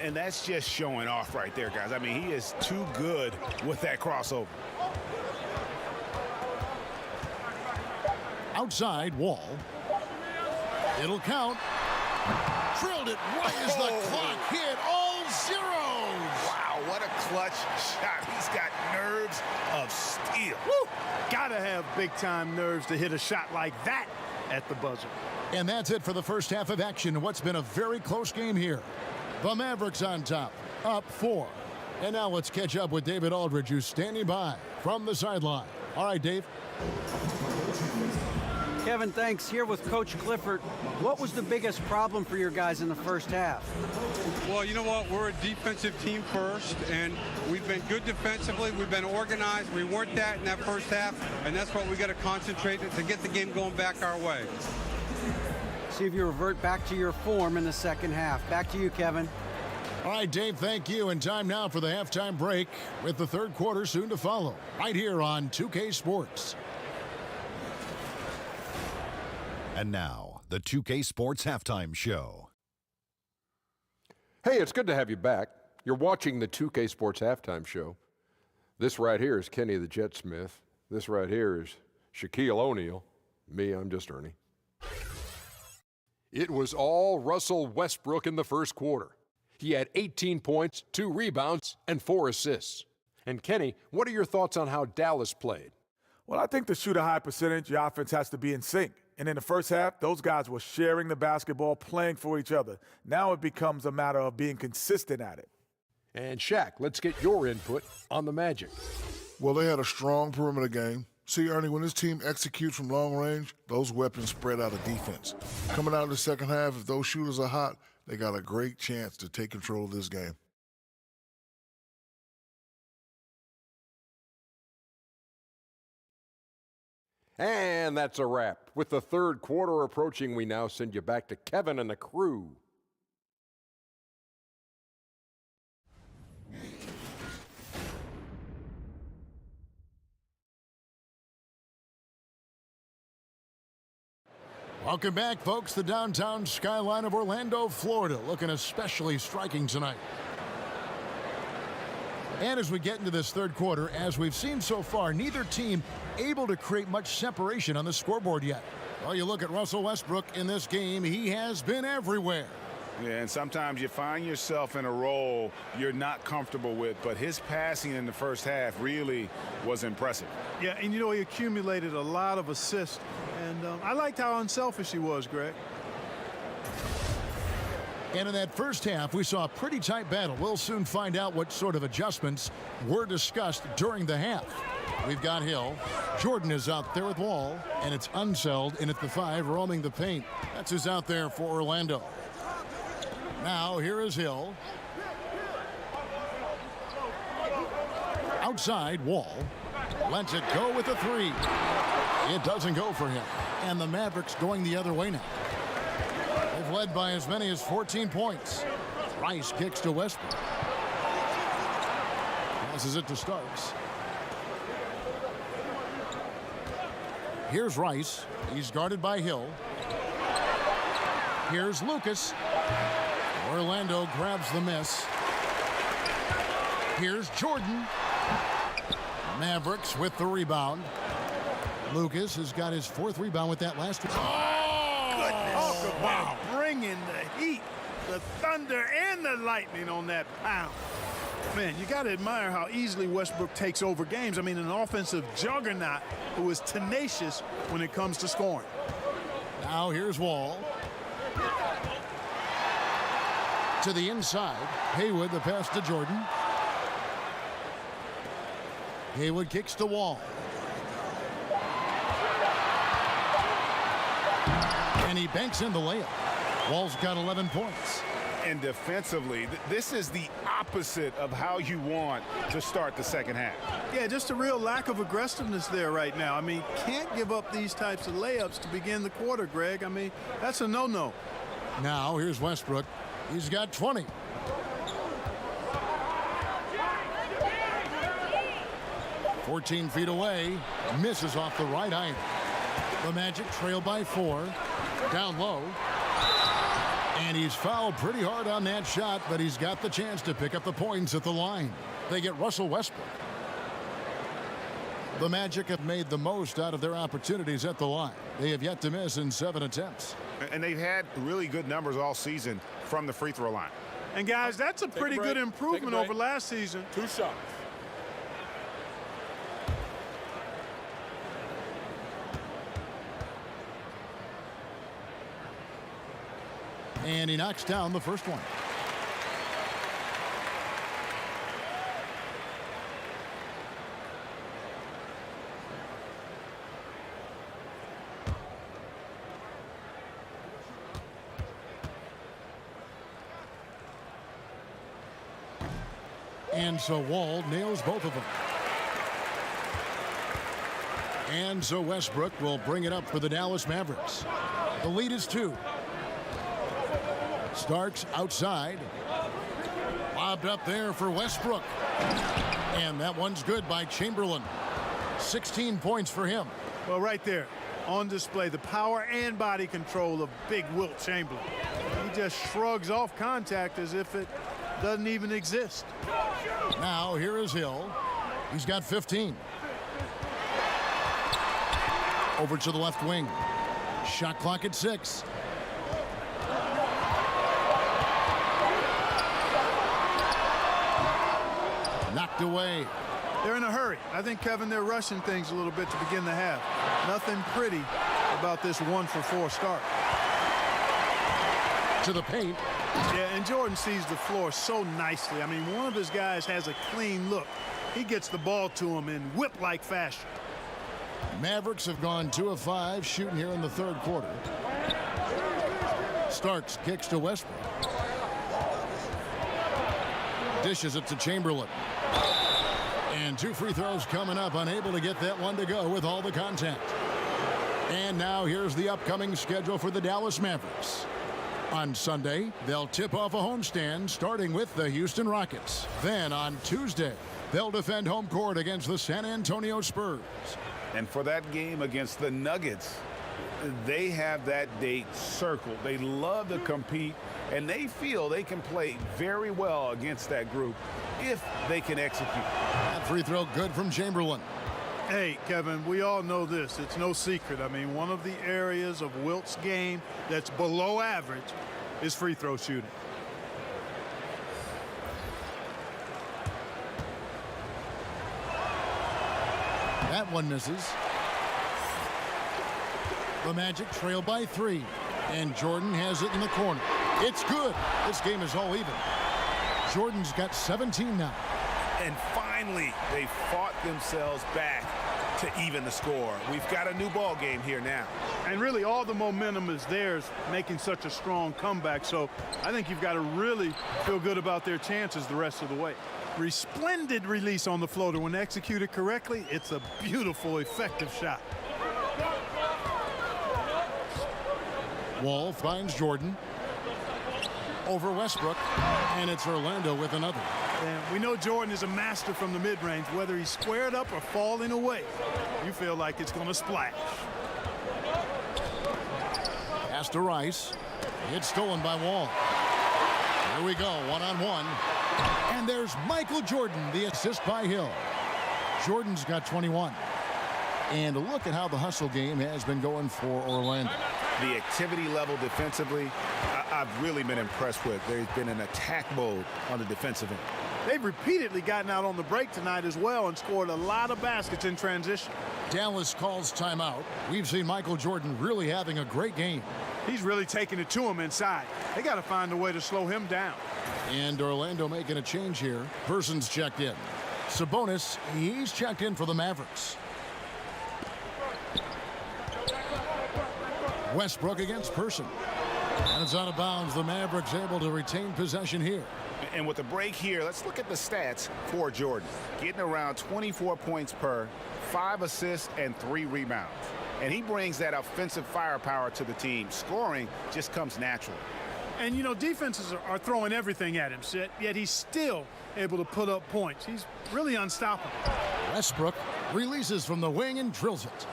And that's just showing off right there, guys. I mean, he is too good with that crossover. Outside, Wall. It'll count. Drilled it right as the clock hit all zeros. Wow, what a clutch shot. He's got nerves of steel. Woo! Gotta have big-time nerves to hit a shot like that at the buzzer. And that's it for the first half of action in what's been a very close game here. The Mavericks on top, up 4. And now let's catch up with David Aldridge, who's standing by from the sideline. All right, Dave. Kevin, thanks. Here with Coach Clifford. What was the biggest problem for your guys in the first half? Well, you know what? We're a defensive team first, and we've been good defensively. We've been organized. We weren't that in that first half, and that's what we got to concentrate to get the game going back our way. See if you revert back to your form in the second half. Back to you, Kevin. All right, Dave, thank you. And time now for the halftime break with the third quarter soon to follow right here on 2K Sports. And now, the 2K Sports Halftime Show. Hey, it's good to have you back. You're watching the 2K Sports Halftime Show. This right here is Kenny the Jet Smith. This right here is Shaquille O'Neal. Me, I'm just Ernie. It was all Russell Westbrook in the first quarter. He had 18 points, 2 rebounds, and 4 assists. And Kenny, what are your thoughts on how Dallas played? Well, I think to shoot a high percentage, your offense has to be in sync. And in the first half, those guys were sharing the basketball, playing for each other. Now it becomes a matter of being consistent at it. And Shaq, let's get your input on the Magic. Well, they had a strong perimeter game. See, Ernie, when this team executes from long range, those weapons spread out of defense. Coming out in the second half, if those shooters are hot, they got a great chance to take control of this game. And that's a wrap. With the third quarter approaching, we now send you back to Kevin and the crew. Welcome back, folks. The downtown skyline of Orlando, Florida, looking especially striking tonight. And as we get into this third quarter, as we've seen so far, neither team able to create much separation on the scoreboard yet. Well, you look at Russell Westbrook in this game, he has been everywhere. Yeah, and sometimes you find yourself in a role you're not comfortable with, but his passing in the first half really was impressive. Yeah, and he accumulated a lot of assists, and I liked how unselfish he was, Greg. And in that first half, we saw a pretty tight battle. We'll soon find out what sort of adjustments were discussed during the half. We've got Hill. Jordan is out there with Wall, and it's Unseld in at the 5, roaming the paint. That's who's out there for Orlando. Now, here is Hill. Outside, Wall. Lets it go with a 3. It doesn't go for him. And the Mavericks going the other way now. They've led by as many as 14 points. Rice kicks to Westbrook. Passes it to Starks. Here's Rice. He's guarded by Hill. Here's Lucas. Orlando grabs the miss. Here's Jordan. Mavericks with the rebound. Lucas has got his 4th rebound with that last one. Talk about bringing the heat, the thunder, and the lightning on that pound. Man, you got to admire how easily Westbrook takes over games. I mean, an offensive juggernaut who is tenacious when it comes to scoring. Now here's Wall. To the inside. Haywood, the pass to Jordan. Haywood kicks to Wall. And he banks in the layup. Wall's got 11 points. And defensively, this is the opposite of how you want to start the second half. Yeah, just a real lack of aggressiveness there right now. I mean, can't give up these types of layups to begin the quarter, Greg. I mean, that's a no-no. Now here's Westbrook. He's got 20. "14 feet away, misses off the right eye. The Magic trail by 4. Down low. And he's fouled pretty hard on that shot, but he's got the chance to pick up the points at the line. They get Russell Westbrook. The Magic have made the most out of their opportunities at the line. They have yet to miss in 7 attempts. And they've had really good numbers all season from the free throw line. And, guys, that's a pretty good improvement over last season. 2 shots. And he knocks down the first one. And so Wall nails both of them. And so Westbrook will bring it up for the Dallas Mavericks. The lead is 2. Starks outside. Lobbed up there for Westbrook. And that one's good by Chamberlain. 16 points for him. Well, right there, on display, the power and body control of big Wilt Chamberlain. He just shrugs off contact as if it doesn't even exist. Now here is Hill. He's got 15. Over to the left wing. Shot clock at 6. Knocked away. They're in a hurry. I think, Kevin, they're rushing things a little bit to begin the half. Nothing pretty about this 1-for-4 start. To the paint. Yeah, and Jordan sees the floor so nicely. I mean, one of his guys has a clean look. He gets the ball to him in whip-like fashion. Mavericks have gone 2 of 5 shooting here in the third quarter. Starks kicks to Westbrook. Dishes it to Chamberlain. And 2 free throws coming up, unable to get that one to go with all the contact. And now here's the upcoming schedule for the Dallas Mavericks. On Sunday, they'll tip off a homestand starting with the Houston Rockets. Then on Tuesday, they'll defend home court against the San Antonio Spurs. And for that game against the Nuggets, They have that date circled. They love to compete, and they feel they can play very well against that group if they can execute. That free throw good from Chamberlain. Hey, Kevin, we all know this. It's no secret. I mean, one of the areas of Wilt's game that's below average is free throw shooting. That one misses. The Magic trail by 3. And Jordan has it in the corner. It's good. This game is all even. Jordan's got 17 now. And finally, they fought themselves back to even the score. We've got a new ball game here now. And really, all the momentum is theirs, making such a strong comeback. So I think you've got to really feel good about their chances the rest of the way. Resplendent release on the floater. When executed correctly, it's a beautiful, effective shot. Wall finds Jordan. Over Westbrook. And it's Orlando with another. And we know Jordan is a master from the mid-range. Whether he's squared up or falling away, you feel like it's going to splash. Pass to Rice. It's stolen by Wall. Here we go, one-on-one. And there's Michael Jordan, the assist by Hill. Jordan's got 21. And look at how the hustle game has been going for Orlando. The activity level defensively, I've really been impressed with. There's been an attack mode on the defensive end. They've repeatedly gotten out on the break tonight as well and scored a lot of baskets in transition. Dallas calls timeout. We've seen Michael Jordan really having a great game. He's really taking it to him inside. They got to find a way to slow him down. And Orlando making a change here. Person's checked in. Sabonis, he's checked in for the Mavericks. Westbrook against Person. And it's out of bounds. The Mavericks able to retain possession here. And with the break here, let's look at the stats for Jordan. Getting around 24 points per, 5 assists, and 3 rebounds. And he brings that offensive firepower to the team. Scoring just comes naturally. And, you know, defenses are throwing everything at him, yet he's still able to put up points. He's really unstoppable. Westbrook releases from the wing and drills it.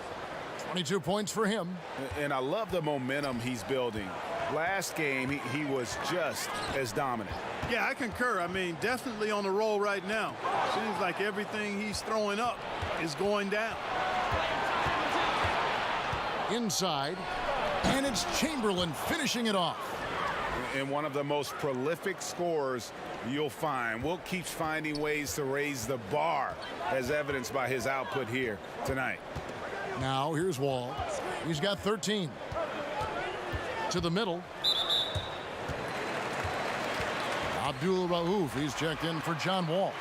22 points for him. And I love the momentum he's building. Last game, he was just as dominant. Yeah, I concur. I mean, definitely on the roll right now. Seems like everything he's throwing up is going down. Inside, and it's Chamberlain finishing it off. And one of the most prolific scorers you'll find. Wilt keeps finding ways to raise the bar, as evidenced by his output here tonight. Now here's Wall. He's got 13. To the middle. Abdul Rauf, he's checked in for John Wall.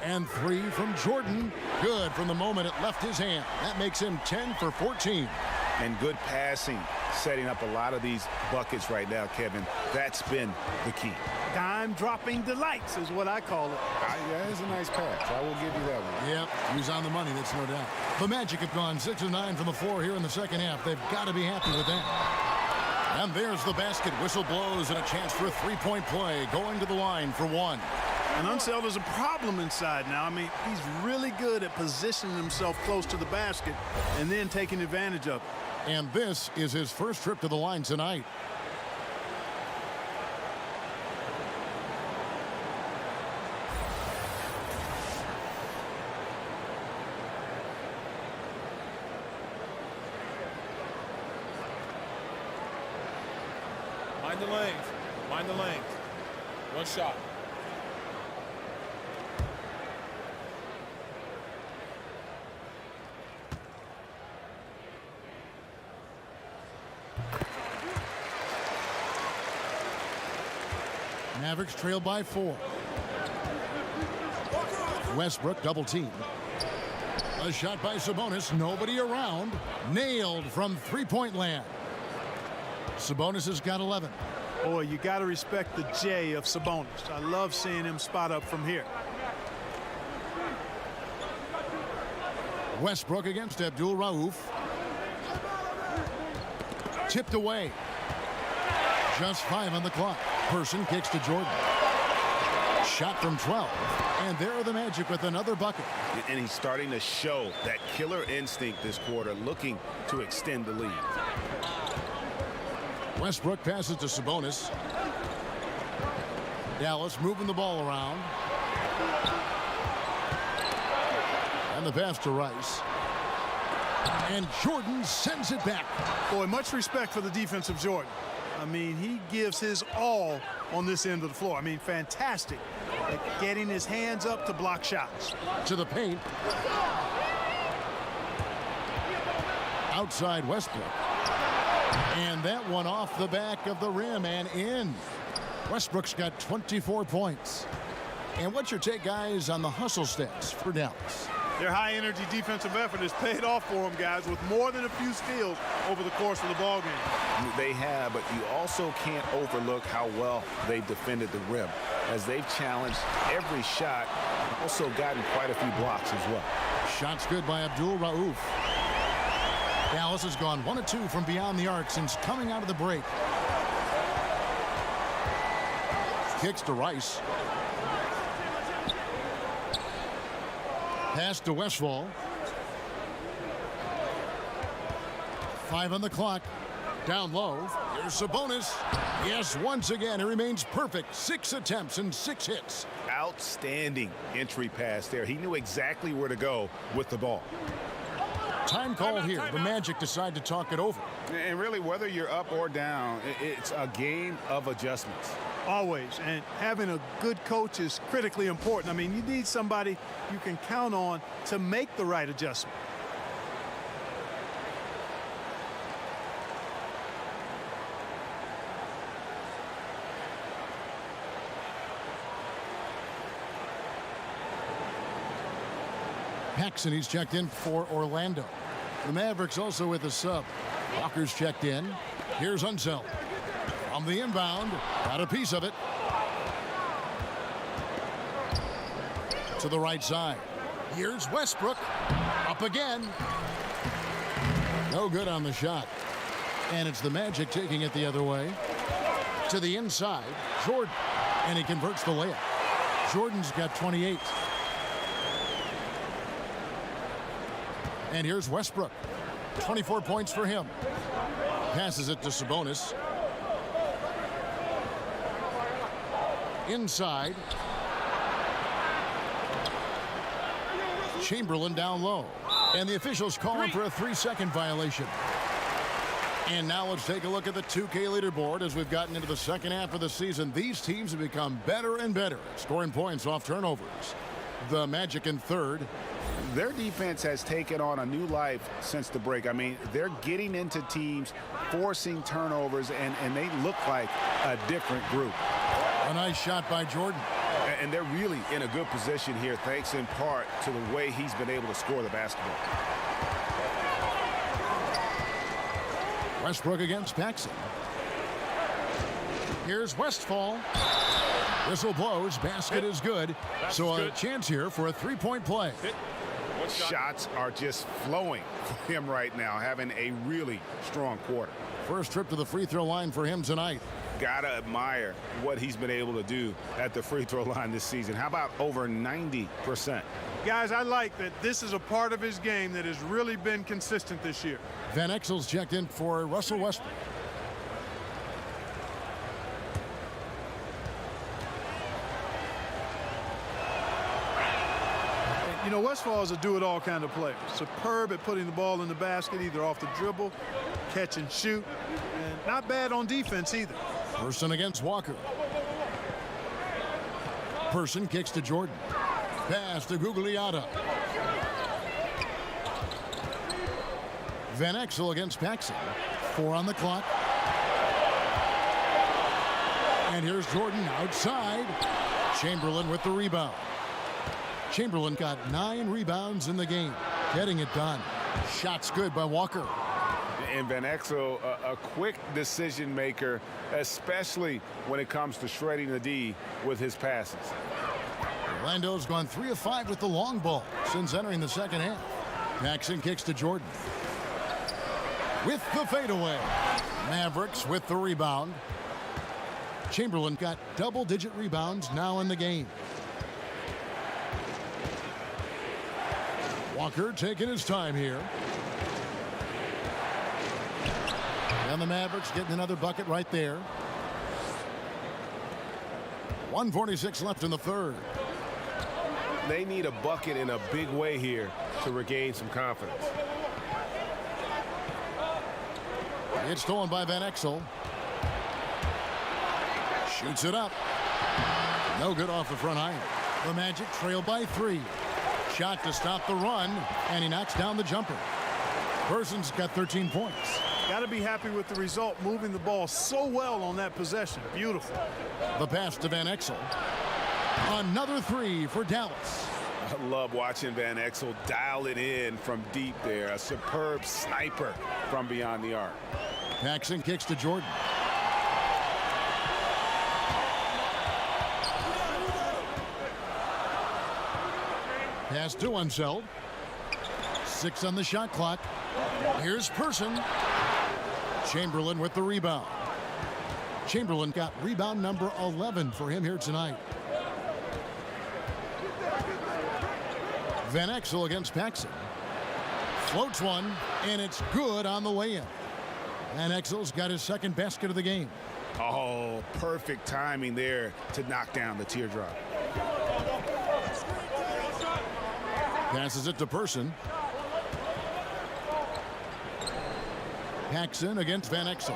And 3 from Jordan. Good from the moment it left his hand. That makes him 10 for 14. And good passing, setting up a lot of these buckets right now, Kevin. That's been the key. Dime-dropping delights is what I call it. That is a nice pass. I will give you that one. Yep, he's on the money, that's no doubt. The Magic have gone 6 of 9 from the floor here in the second half. They've got to be happy with that. And there's the basket. Whistle blows and a chance for a three-point play. Going to the line for 1. And Unseld is a problem inside now. I mean, he's really good at positioning himself close to the basket and then taking advantage of it. And this is his first trip to the line tonight. Mind the lanes. Mind the lanes. One shot. Mavericks trail by 4. Westbrook double team. A shot by Sabonis. Nobody around. Nailed from three-point land. Sabonis has got 11. Boy, you got to respect the J of Sabonis. I love seeing him spot up from here. Westbrook against Abdul Rauf. tipped away. Just 5 on the clock. Person kicks to Jordan. Shot from 12. And there are the Magic with another bucket. And he's starting to show that killer instinct this quarter, looking to extend the lead. Westbrook passes to Sabonis. Dallas moving the ball around. And the pass to Rice. And Jordan sends it back. Boy, much respect for the defense of Jordan. I mean, he gives his all on this end of the floor. I mean, fantastic at getting his hands up to block shots. To the paint. Outside Westbrook. And that one off the back of the rim and in. Westbrook's got 24 points. And what's your take, guys, on the hustle stats for Dallas? Their high-energy defensive effort has paid off for them, guys, with more than a few steals over the course of the ballgame. They have, but you also can't overlook how well they've defended the rim, as they've challenged every shot, also gotten quite a few blocks as well. Shots good by Abdul Rauf. Dallas has gone 1 of 2 from beyond the arc since coming out of the break. Kicks to Rice. Pass to Westfall. 5 on the clock. Down low. Here's Sabonis. Yes, once again, he remains perfect. 6 attempts and 6 hits. Outstanding entry pass there. He knew exactly where to go with the ball. Time call here. The Magic decide to talk it over. And really, whether you're up or down, it's a game of adjustments. Always. And having a good coach is critically important. I mean, you need somebody you can count on to make the right adjustment. Paxson, he's checked in for Orlando. The Mavericks also with a sub. Walker's checked in. Here's Unseld. On the inbound, got a piece of it. To the right side. Here's Westbrook. Up again. No good on the shot. And it's the Magic taking it the other way. To the inside, Jordan. And he converts the layup. Jordan's got 28. And here's Westbrook. 24 points for him. Passes it to Sabonis. Inside. Chamberlain down low. And the officials call him for a 3-second violation. And now let's take a look at the 2K leaderboard as we've gotten into the second half of the season. These teams have become better and better at scoring points off turnovers. The Magic in third. Their defense has taken on a new life since the break. I mean, they're getting into teams, forcing turnovers, and they look like a different group. A nice shot by Jordan. And they're really in a good position here, thanks in part to the way he's been able to score the basketball. Westbrook against Paxson. Here's Westfall. Whistle blows. Basket is good. So a chance here for a 3-point play. Shots are just flowing for him right now, having a really strong quarter. First trip to the free throw line for him tonight. Gotta admire what he's been able to do at the free throw line this season. How about over 90%? Guys, I like that this is a part of his game that has really been consistent this year. Van Exel's checked in for Russell Westbrook. You know, Westfall is a do-it-all kind of player. Superb at putting the ball in the basket, either off the dribble, catch and shoot, and not bad on defense either. Person against Walker. Person kicks to Jordan. Pass to Gugliotta. Van Exel against Paxson. 4 on the clock. And here's Jordan outside. Chamberlain with the rebound. Chamberlain got 9 rebounds in the game, getting it done. Shots good by Walker. And Van Exel, a quick decision maker, especially when it comes to shredding the D with his passes. Orlando's gone 3 of 5 with the long ball since entering the second half. Paxson kicks to Jordan. with the fadeaway. Mavericks with the rebound. Chamberlain got double-digit rebounds now in the game. Walker taking his time here. And the Mavericks getting another bucket right there. 1:46 left in the third. They need a bucket in a big way here to regain some confidence. It's stolen by Van Exel. Shoots it up. No good off the front iron. The Magic trail by 3. Shot to stop the run, and he knocks down the jumper. Person's got 13 points. Got to be happy with the result, moving the ball so well on that possession. Beautiful. The pass to Van Exel. Another 3 for Dallas. I love watching Van Exel dial it in from deep there. A superb sniper from beyond the arc. Paxson kicks to Jordan. Pass to Unseld. 6 on the shot clock. Here's Person. Chamberlain with the rebound. Chamberlain got rebound number 11 for him here tonight. Van Exel against Paxson. Floats one, and it's good on the way in. Van Exel's got his second basket of the game. Oh, perfect timing there to knock down the teardrop. Passes it to Person. Paxson against Van Exel.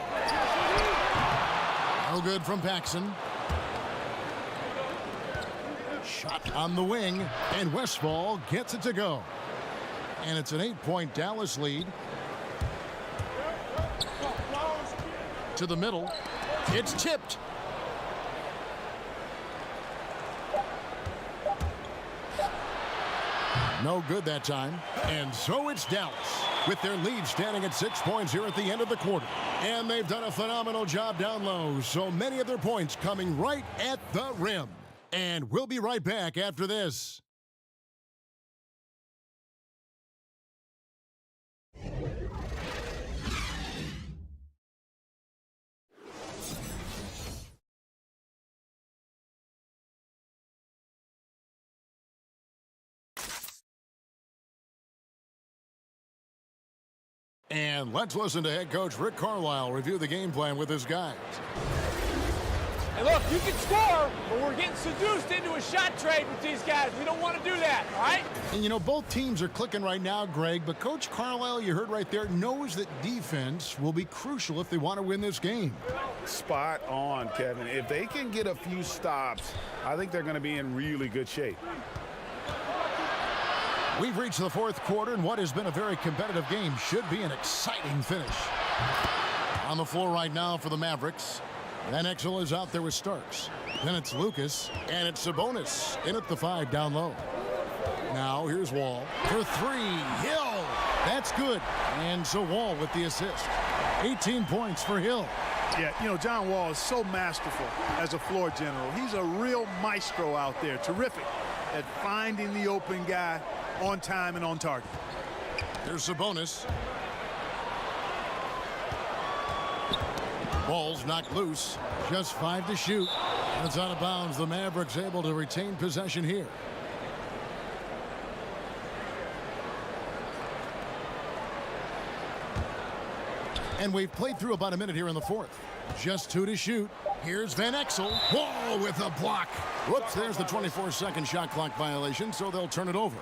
No good from Paxson. Shot on the wing, and Westfall gets it to go. And it's an 8-point Dallas lead. To the middle. It's tipped. No good that time. And so it's Dallas, with their lead standing at 6 points here at the end of the quarter. And they've done a phenomenal job down low. So many of their points coming right at the rim. And we'll be right back after this. And let's listen to head coach Rick Carlisle review the game plan with his guys. Hey, look, you can score, but we're getting seduced into a shot trade with these guys. We don't want to do that, all right? And, you know, both teams are clicking right now, Greg, but Coach Carlisle, you heard right there, knows that defense will be crucial if they want to win this game. Spot on, Kevin. If they can get a few stops, I think they're going to be in really good shape. We've reached the fourth quarter, and what has been a very competitive game should be an exciting finish. On the floor right now for the Mavericks. Van Exel is out there with Starks. Then it's Lucas, and it's Sabonis in at the 5 down low. Now here's Wall for 3. Hill. That's good. And so Wall with the assist. 18 points for Hill. Yeah, you know, John Wall is so masterful as a floor general. He's a real maestro out there. Terrific at finding the open guy on time and on target. Here's Sabonis. Ball's knocked loose. Just 5 to shoot. And it's out of bounds. The Mavericks able to retain possession here. And we've played through about a minute here in the fourth. Just 2 to shoot. Here's Van Exel. Whoa, with a block. Whoops, there's the 24-second shot clock violation, so they'll turn it over.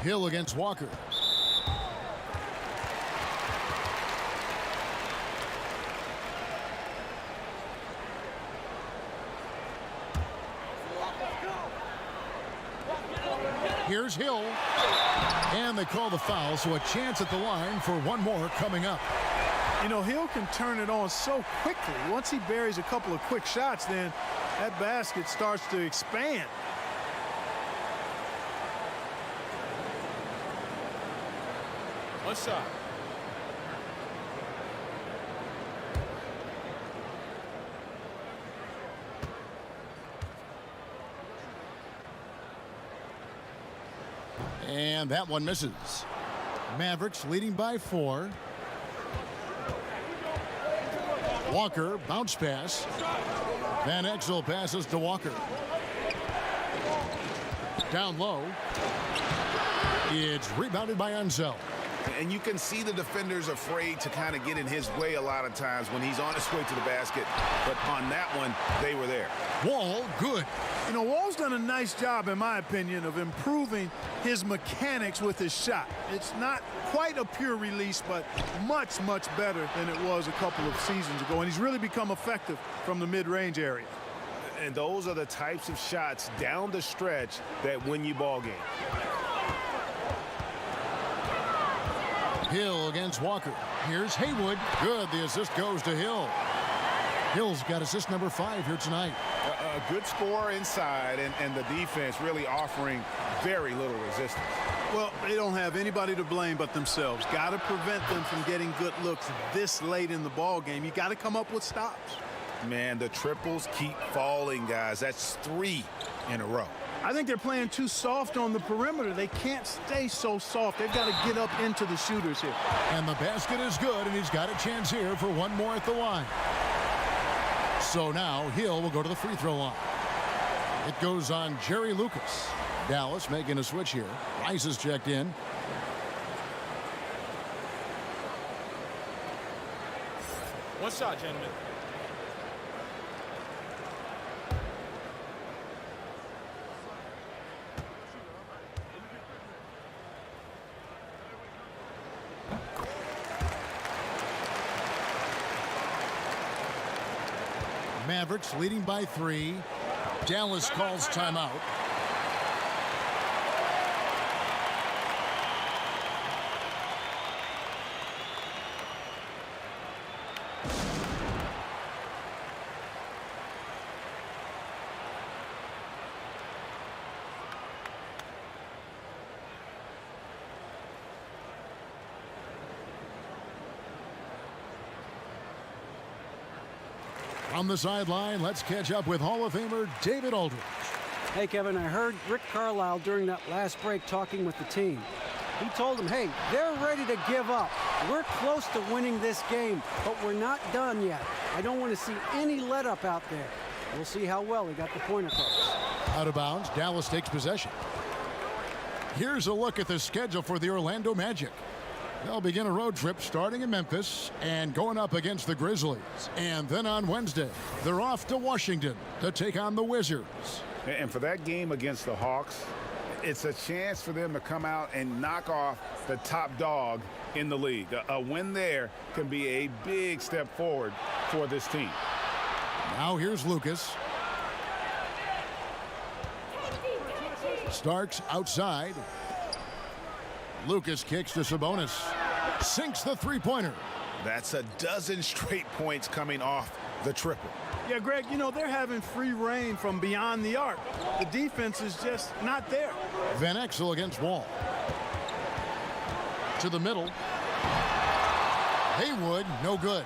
Hill against Walker. Here's Hill. And they call the foul, so a chance at the line for one more coming up. You know, Hill can turn it on so quickly. Once he buries a couple of quick shots, then that basket starts to expand. One shot. And that one misses. Mavericks leading by 4. Walker, bounce pass. Van Exel passes to Walker. Down low. It's rebounded by Unseld. And you can see the defenders afraid to kind of get in his way a lot of times when he's on his way to the basket. But on that one, they were there. Wall, good. You know, Wall's done a nice job, in my opinion, of improving his mechanics with his shot. It's not quite a pure release, but much, much better than it was a couple of seasons ago. And he's really become effective from the mid-range area. And those are the types of shots down the stretch that win you ball games. Hill against Walker. Here's Haywood. Good. The assist goes to Hill. Hill's got assist number 5 here tonight. A good score inside, and the defense really offering very little resistance. Well, they don't have anybody to blame but themselves. Got to prevent them from getting good looks this late in the ball game. You got to come up with stops. Man, the triples keep falling, guys. That's 3 in a row. I think they're playing too soft on the perimeter. They can't stay so soft. They've got to get up into the shooters here. And the basket is good, and he's got a chance here for one more at the line. So now Hill will go to the free throw line. It goes on Jerry Lucas. Dallas making a switch here. Rice is checked in. One shot, gentlemen. Mavericks leading by 3. Dallas calls timeout. On the sideline, let's catch up with Hall of Famer David Aldridge. Hey, Kevin, I heard Rick Carlisle during that last break talking with the team. He told them, hey, they're ready to give up. We're close to winning this game, but we're not done yet. I don't want to see any let up out there. We'll see how well he got the point across. Out of bounds, Dallas takes possession. Here's a look at the schedule for the Orlando Magic. They'll begin a road trip starting in Memphis and going up against the Grizzlies. And then on Wednesday, they're off to Washington to take on the Wizards. And for that game against the Hawks, it's a chance for them to come out and knock off the top dog in the league. A win there can be a big step forward for this team. Now here's Lucas. Starks outside. Lucas kicks to Sabonis. Sinks the three-pointer. That's a dozen straight points coming off the triple. Yeah, Greg, you know, they're having free reign from beyond the arc. The defense is just not there. Van Exel against Wall. To the middle. Haywood, no good.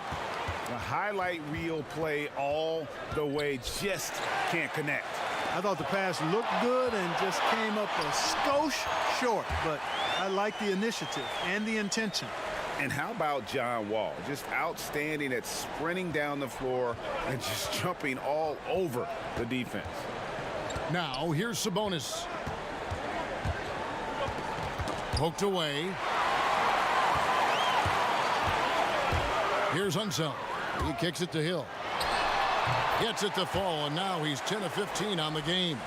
A highlight reel play all the way, just can't connect. I thought the pass looked good and just came up a skosh short, but I like the initiative and the intention. And how about John Wall? Just outstanding at sprinting down the floor and just jumping all over the defense. Now here's Sabonis. Poked away. Here's Unseld. He kicks it to Hill. Gets it to fall, and now he's 10 of 15 on the game.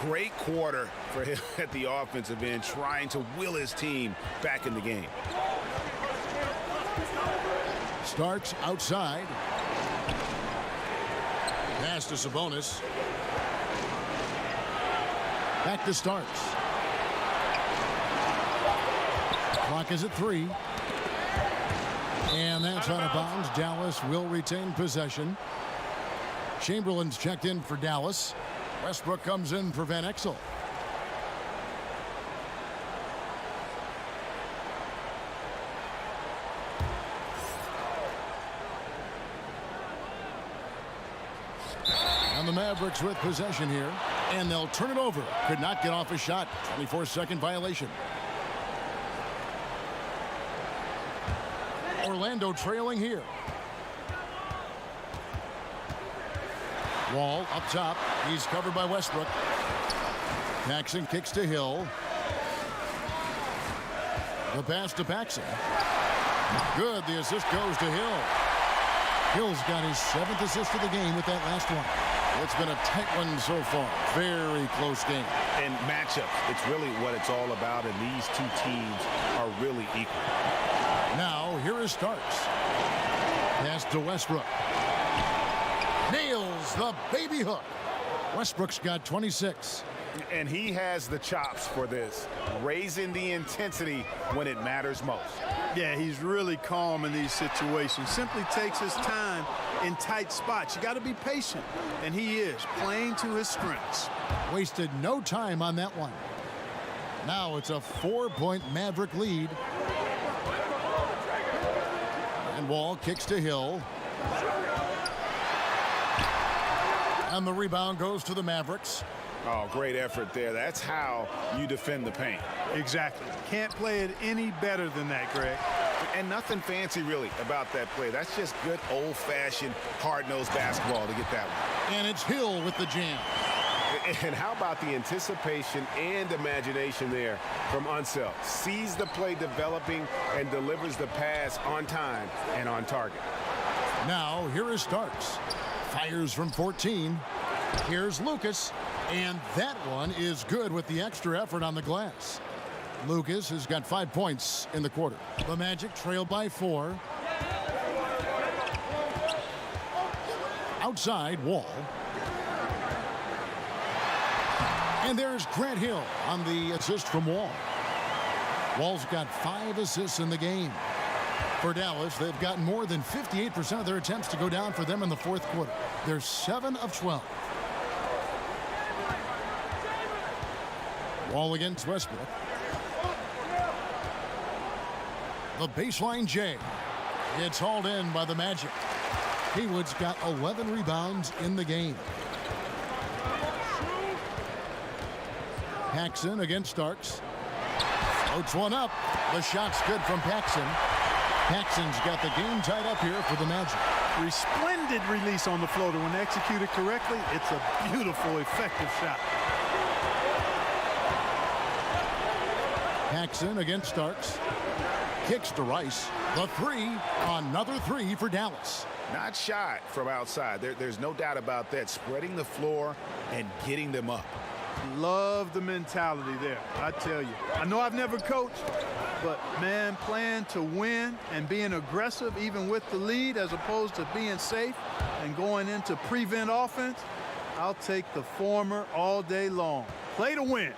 Great quarter for him at the offensive end, trying to will his team back in the game. Starks outside. Pass to Sabonis. Back to Starks. Clock is at 3. And that's out of bounds. Dallas will retain possession. Chamberlain's checked in for Dallas. Westbrook comes in for Van Exel. And the Mavericks with possession here. And they'll turn it over. Could not get off a shot. 24-second violation. Orlando trailing here. Wall up top. He's covered by Westbrook. Paxson kicks to Hill. The pass to Paxson. Good. The assist goes to Hill. Hill's got his 7th assist of the game with that last one. It's been a tight one so far. Very close game. And matchups, it's really what it's all about, and these two teams are really equal. Now, here is Starks. Pass to Westbrook. Nails the baby hook. Westbrook's got 26. And he has the chops for this, raising the intensity when it matters most. Yeah, he's really calm in these situations. Simply takes his time in tight spots. You got to be patient, and he is playing to his strengths. Wasted no time on that one. Now it's a 4-point Maverick lead. And Wall kicks to Hill. And the rebound goes to the Mavericks. Oh, great effort there. That's how you defend the paint. Exactly. Can't play it any better than that, Greg. And nothing fancy, really, about that play. That's just good old-fashioned, hard-nosed basketball to get that one. And it's Hill with the jam. And how about the anticipation and imagination there from Unseld? Sees the play developing and delivers the pass on time and on target. Now, here is Starks. Fires from 14. Here's Lucas. And that one is good with the extra effort on the glass. Lucas has got 5 points in the quarter. The Magic trail by 4. Outside, Wall. And there's Grant Hill on the assist from Wall. Wall's got 5 assists in the game. For Dallas, they've gotten more than 58% of their attempts to go down for them in the fourth quarter. They're 7 of 12. Wall against Westbrook. The baseline J. It's hauled in by the Magic. Haywood's got 11 rebounds in the game. Paxson against Starks. Floats one up. The shot's good from Paxson. Paxson's got the game tied up here for the Magic. Resplendent release on the floater. When executed correctly, it's a beautiful, effective shot. Paxson against Starks. Kicks to Rice. The 3. Another 3 for Dallas. Not shy from outside. There's no doubt about that. Spreading the floor and getting them up. Love the mentality there, I tell you. I know I've never coached, but, man, playing to win and being aggressive even with the lead as opposed to being safe and going into prevent offense, I'll take the former all day long. Play to win.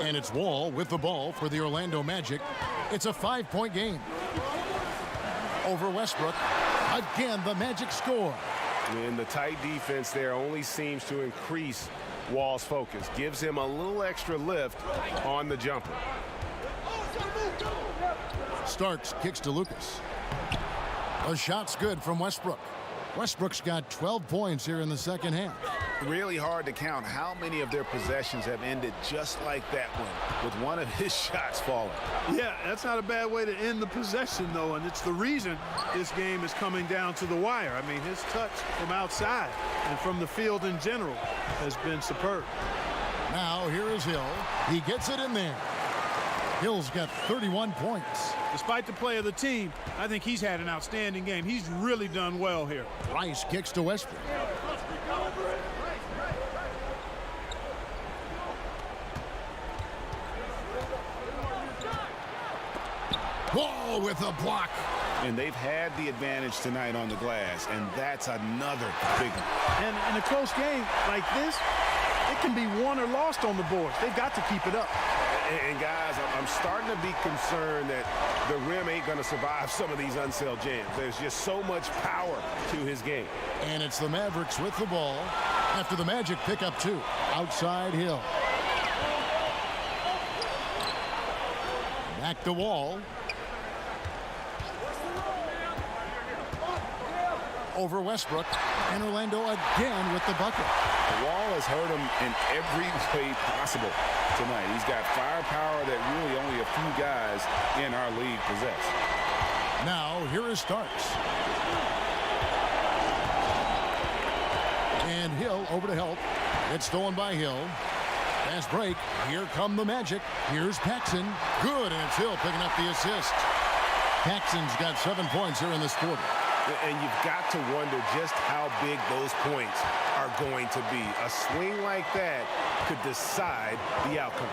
And it's Wall with the ball for the Orlando Magic. It's a 5-point game. Over Westbrook. Again, the Magic score. And the tight defense there only seems to increase Wall's focus. Gives him a little extra lift on the jumper. Starks kicks to Lucas. A shot's good from Westbrook. Westbrook's got 12 points here in the second half. Really hard to count how many of their possessions have ended just like that one, with one of his shots falling. Yeah, that's not a bad way to end the possession, though, and it's the reason this game is coming down to the wire. I mean, his touch from outside and from the field in general has been superb. Now, here is Hill. He gets it in there. Hill's got 31 points. Despite the play of the team, I think he's had an outstanding game. He's really done well here. Rice kicks to Westbrook. Wall with a block. And they've had the advantage tonight on the glass, and that's another big one. And in a close game like this, it can be won or lost on the boards. They've got to keep it up. And guys, I'm starting to be concerned that the rim ain't going to survive some of these Unseld jams. There's just so much power to his game. And it's the Mavericks with the ball after the Magic pick up 2. Outside Hill. Back to Wall. over Westbrook, and Orlando again with the bucket. The Wall has hurt him in every way possible tonight. He's got firepower that really only a few guys in our league possess. Now, here is Starks. And Hill over to help. It's stolen by Hill. Fast break. Here come the Magic. Here's Paxson. Good, and it's Hill picking up the assist. Paxson's got 7 points here in this quarter. And you've got to wonder just how big those points are going to be. A swing like that could decide the outcome.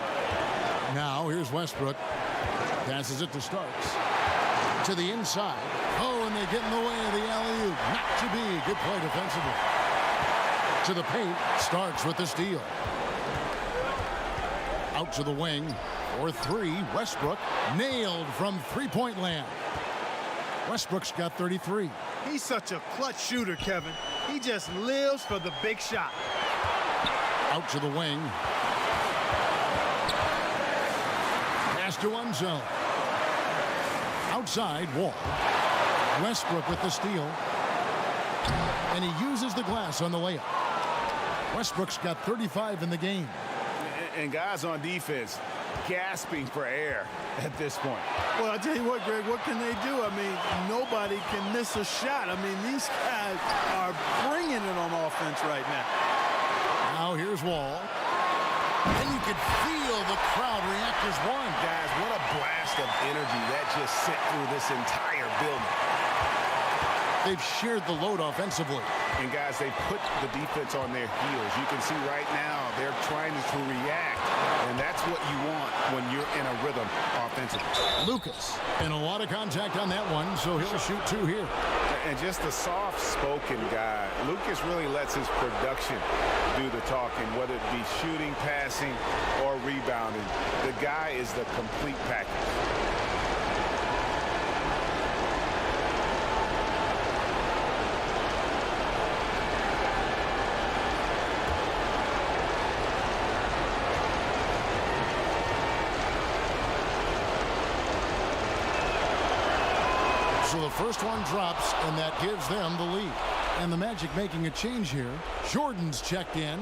Now, here's Westbrook. Passes it to Starks. To the inside. Oh, and they get in the way of the alley-oop. Not to be. Good play defensively. To the paint. Starks with the steal. Out to the wing. For three. Westbrook nailed from three-point land. Westbrook's got 33. He's such a clutch shooter, Kevin. He just lives for the big shot. Out to the wing. Pass to Unzel. Outside, Wall. Westbrook with the steal. And he uses the glass on the layup. Westbrook's got 35 in the game. And guys on defense gasping for air at this point. Well, I tell you what, Greg, what can they do? I mean, nobody can miss a shot. I mean, these guys are bringing it on offense right now. Now here's Wall. And you can feel the crowd react as one. Guys, what a blast of energy that just sent through this entire building. They've shared the load offensively. And guys, they put the defense on their heels. You can see right now they're trying to react, and that's what you want when you're in a rhythm offensively. Lucas, and a lot of contact on that one, so he'll shoot two here. And just a soft-spoken guy. Lucas really lets his production do the talking, whether it be shooting, passing, or rebounding. The guy is the complete package. So the first one drops, and that gives them the lead. And the Magic making a change here. Jordan's checked in.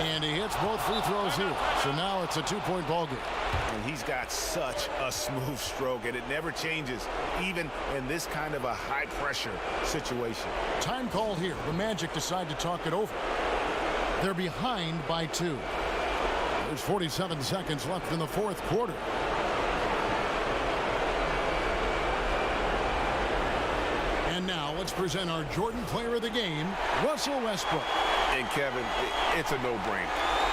And he hits both free throws here. So now it's a two-point ball game. And he's got such a smooth stroke, and it never changes, even in this kind of a high-pressure situation. Time called here. The Magic decide to talk it over. They're behind by 2. There's 47 seconds left in the fourth quarter. And now let's present our Jordan Player of the Game, Russell Westbrook. And Kevin, it's a no-brainer.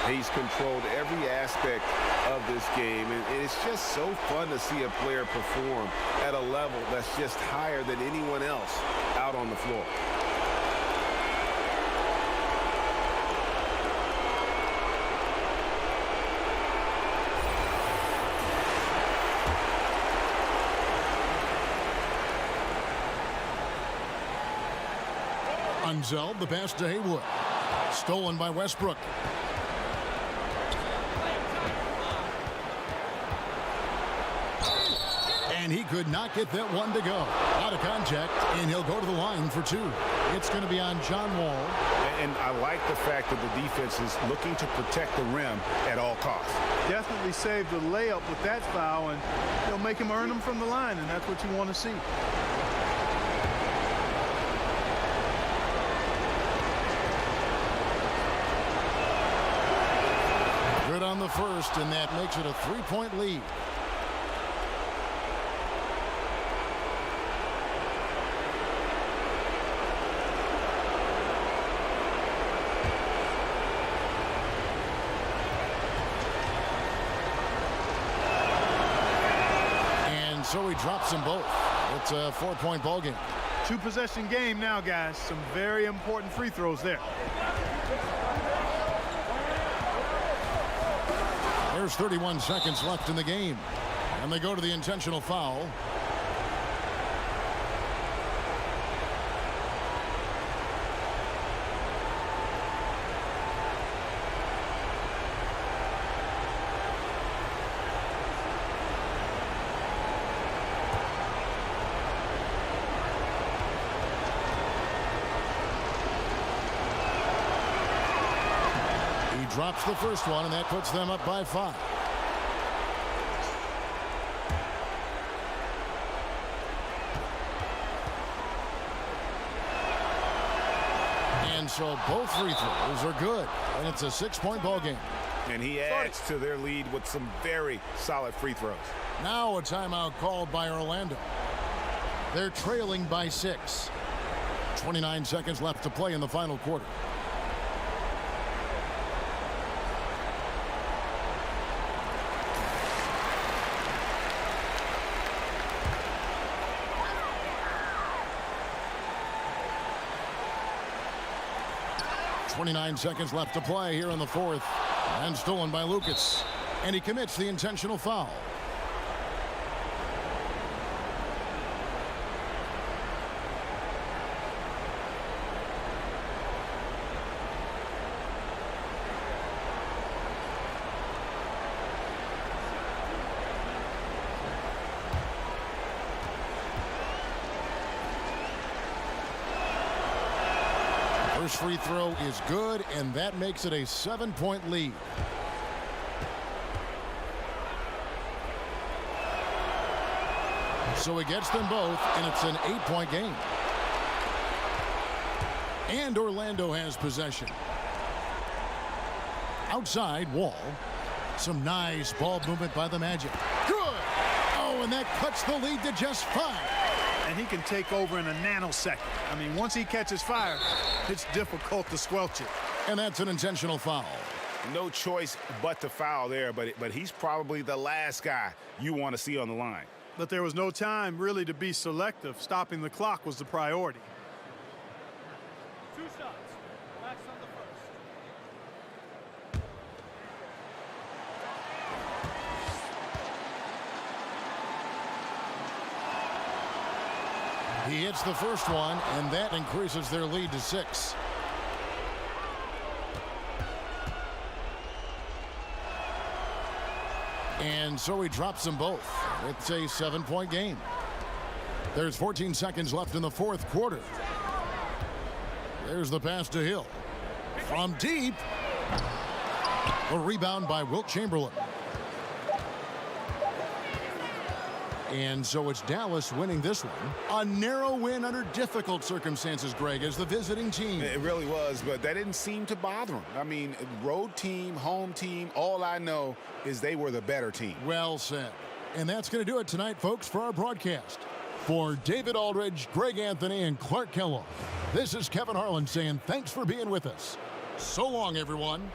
He's controlled every aspect of this game, and it's just so fun to see a player perform at a level that's just higher than anyone else out on the floor. Unzel, the pass to Haywood. Stolen by Westbrook. And he could not get that one to go. Out of contact, and he'll go to the line for 2. It's going to be on John Wall. And I like the fact that the defense is looking to protect the rim at all costs. Definitely saved the layup with that foul, and they'll make him earn them from the line, and that's what you want to see. Good on the first, and that makes it a 3-point lead. And so he drops them both. It's a 4-point ball game. 2-possession game now, guys. Some very important free throws there. There's 31 seconds left in the game. And they go to the intentional foul. drops the first one, and that puts them up by 5. And so both free throws are good, and it's a 6-point ball game. And he adds to their lead with some very solid free throws. Now a timeout called by Orlando. They're trailing by 6. 29 seconds left to play in the final quarter. .29 seconds left to play here in the fourth. And stolen by Lucas. And he commits the intentional foul. First free throw is good, and that makes it a 7-point lead. So he gets them both, and it's an 8-point game. And Orlando has possession. Outside, Wall. Some nice ball movement by the Magic. Good! Oh, and that cuts the lead to just 5. And he can take over in a nanosecond. I mean, once he catches fire, it's difficult to squelch it. And that's an intentional foul. No choice but to foul there, but he's probably the last guy you want to see on the line. But there was no time really to be selective. Stopping the clock was the priority. 2 shots. Max on the first. He hits the first one, and that increases their lead to 6. And so he drops them both. It's a 7-point game. There's 14 seconds left in the fourth quarter. There's the pass to Hill. From deep. A rebound by Wilt Chamberlain. And so it's Dallas winning this one. A narrow win under difficult circumstances, Greg, as the visiting team. It really was, but that didn't seem to bother them. I mean, road team, home team, all I know is they were the better team. Well said. And that's going to do it tonight, folks, for our broadcast. For David Aldridge, Greg Anthony, and Clark Kellogg, this is Kevin Harlan saying thanks for being with us. So long, everyone.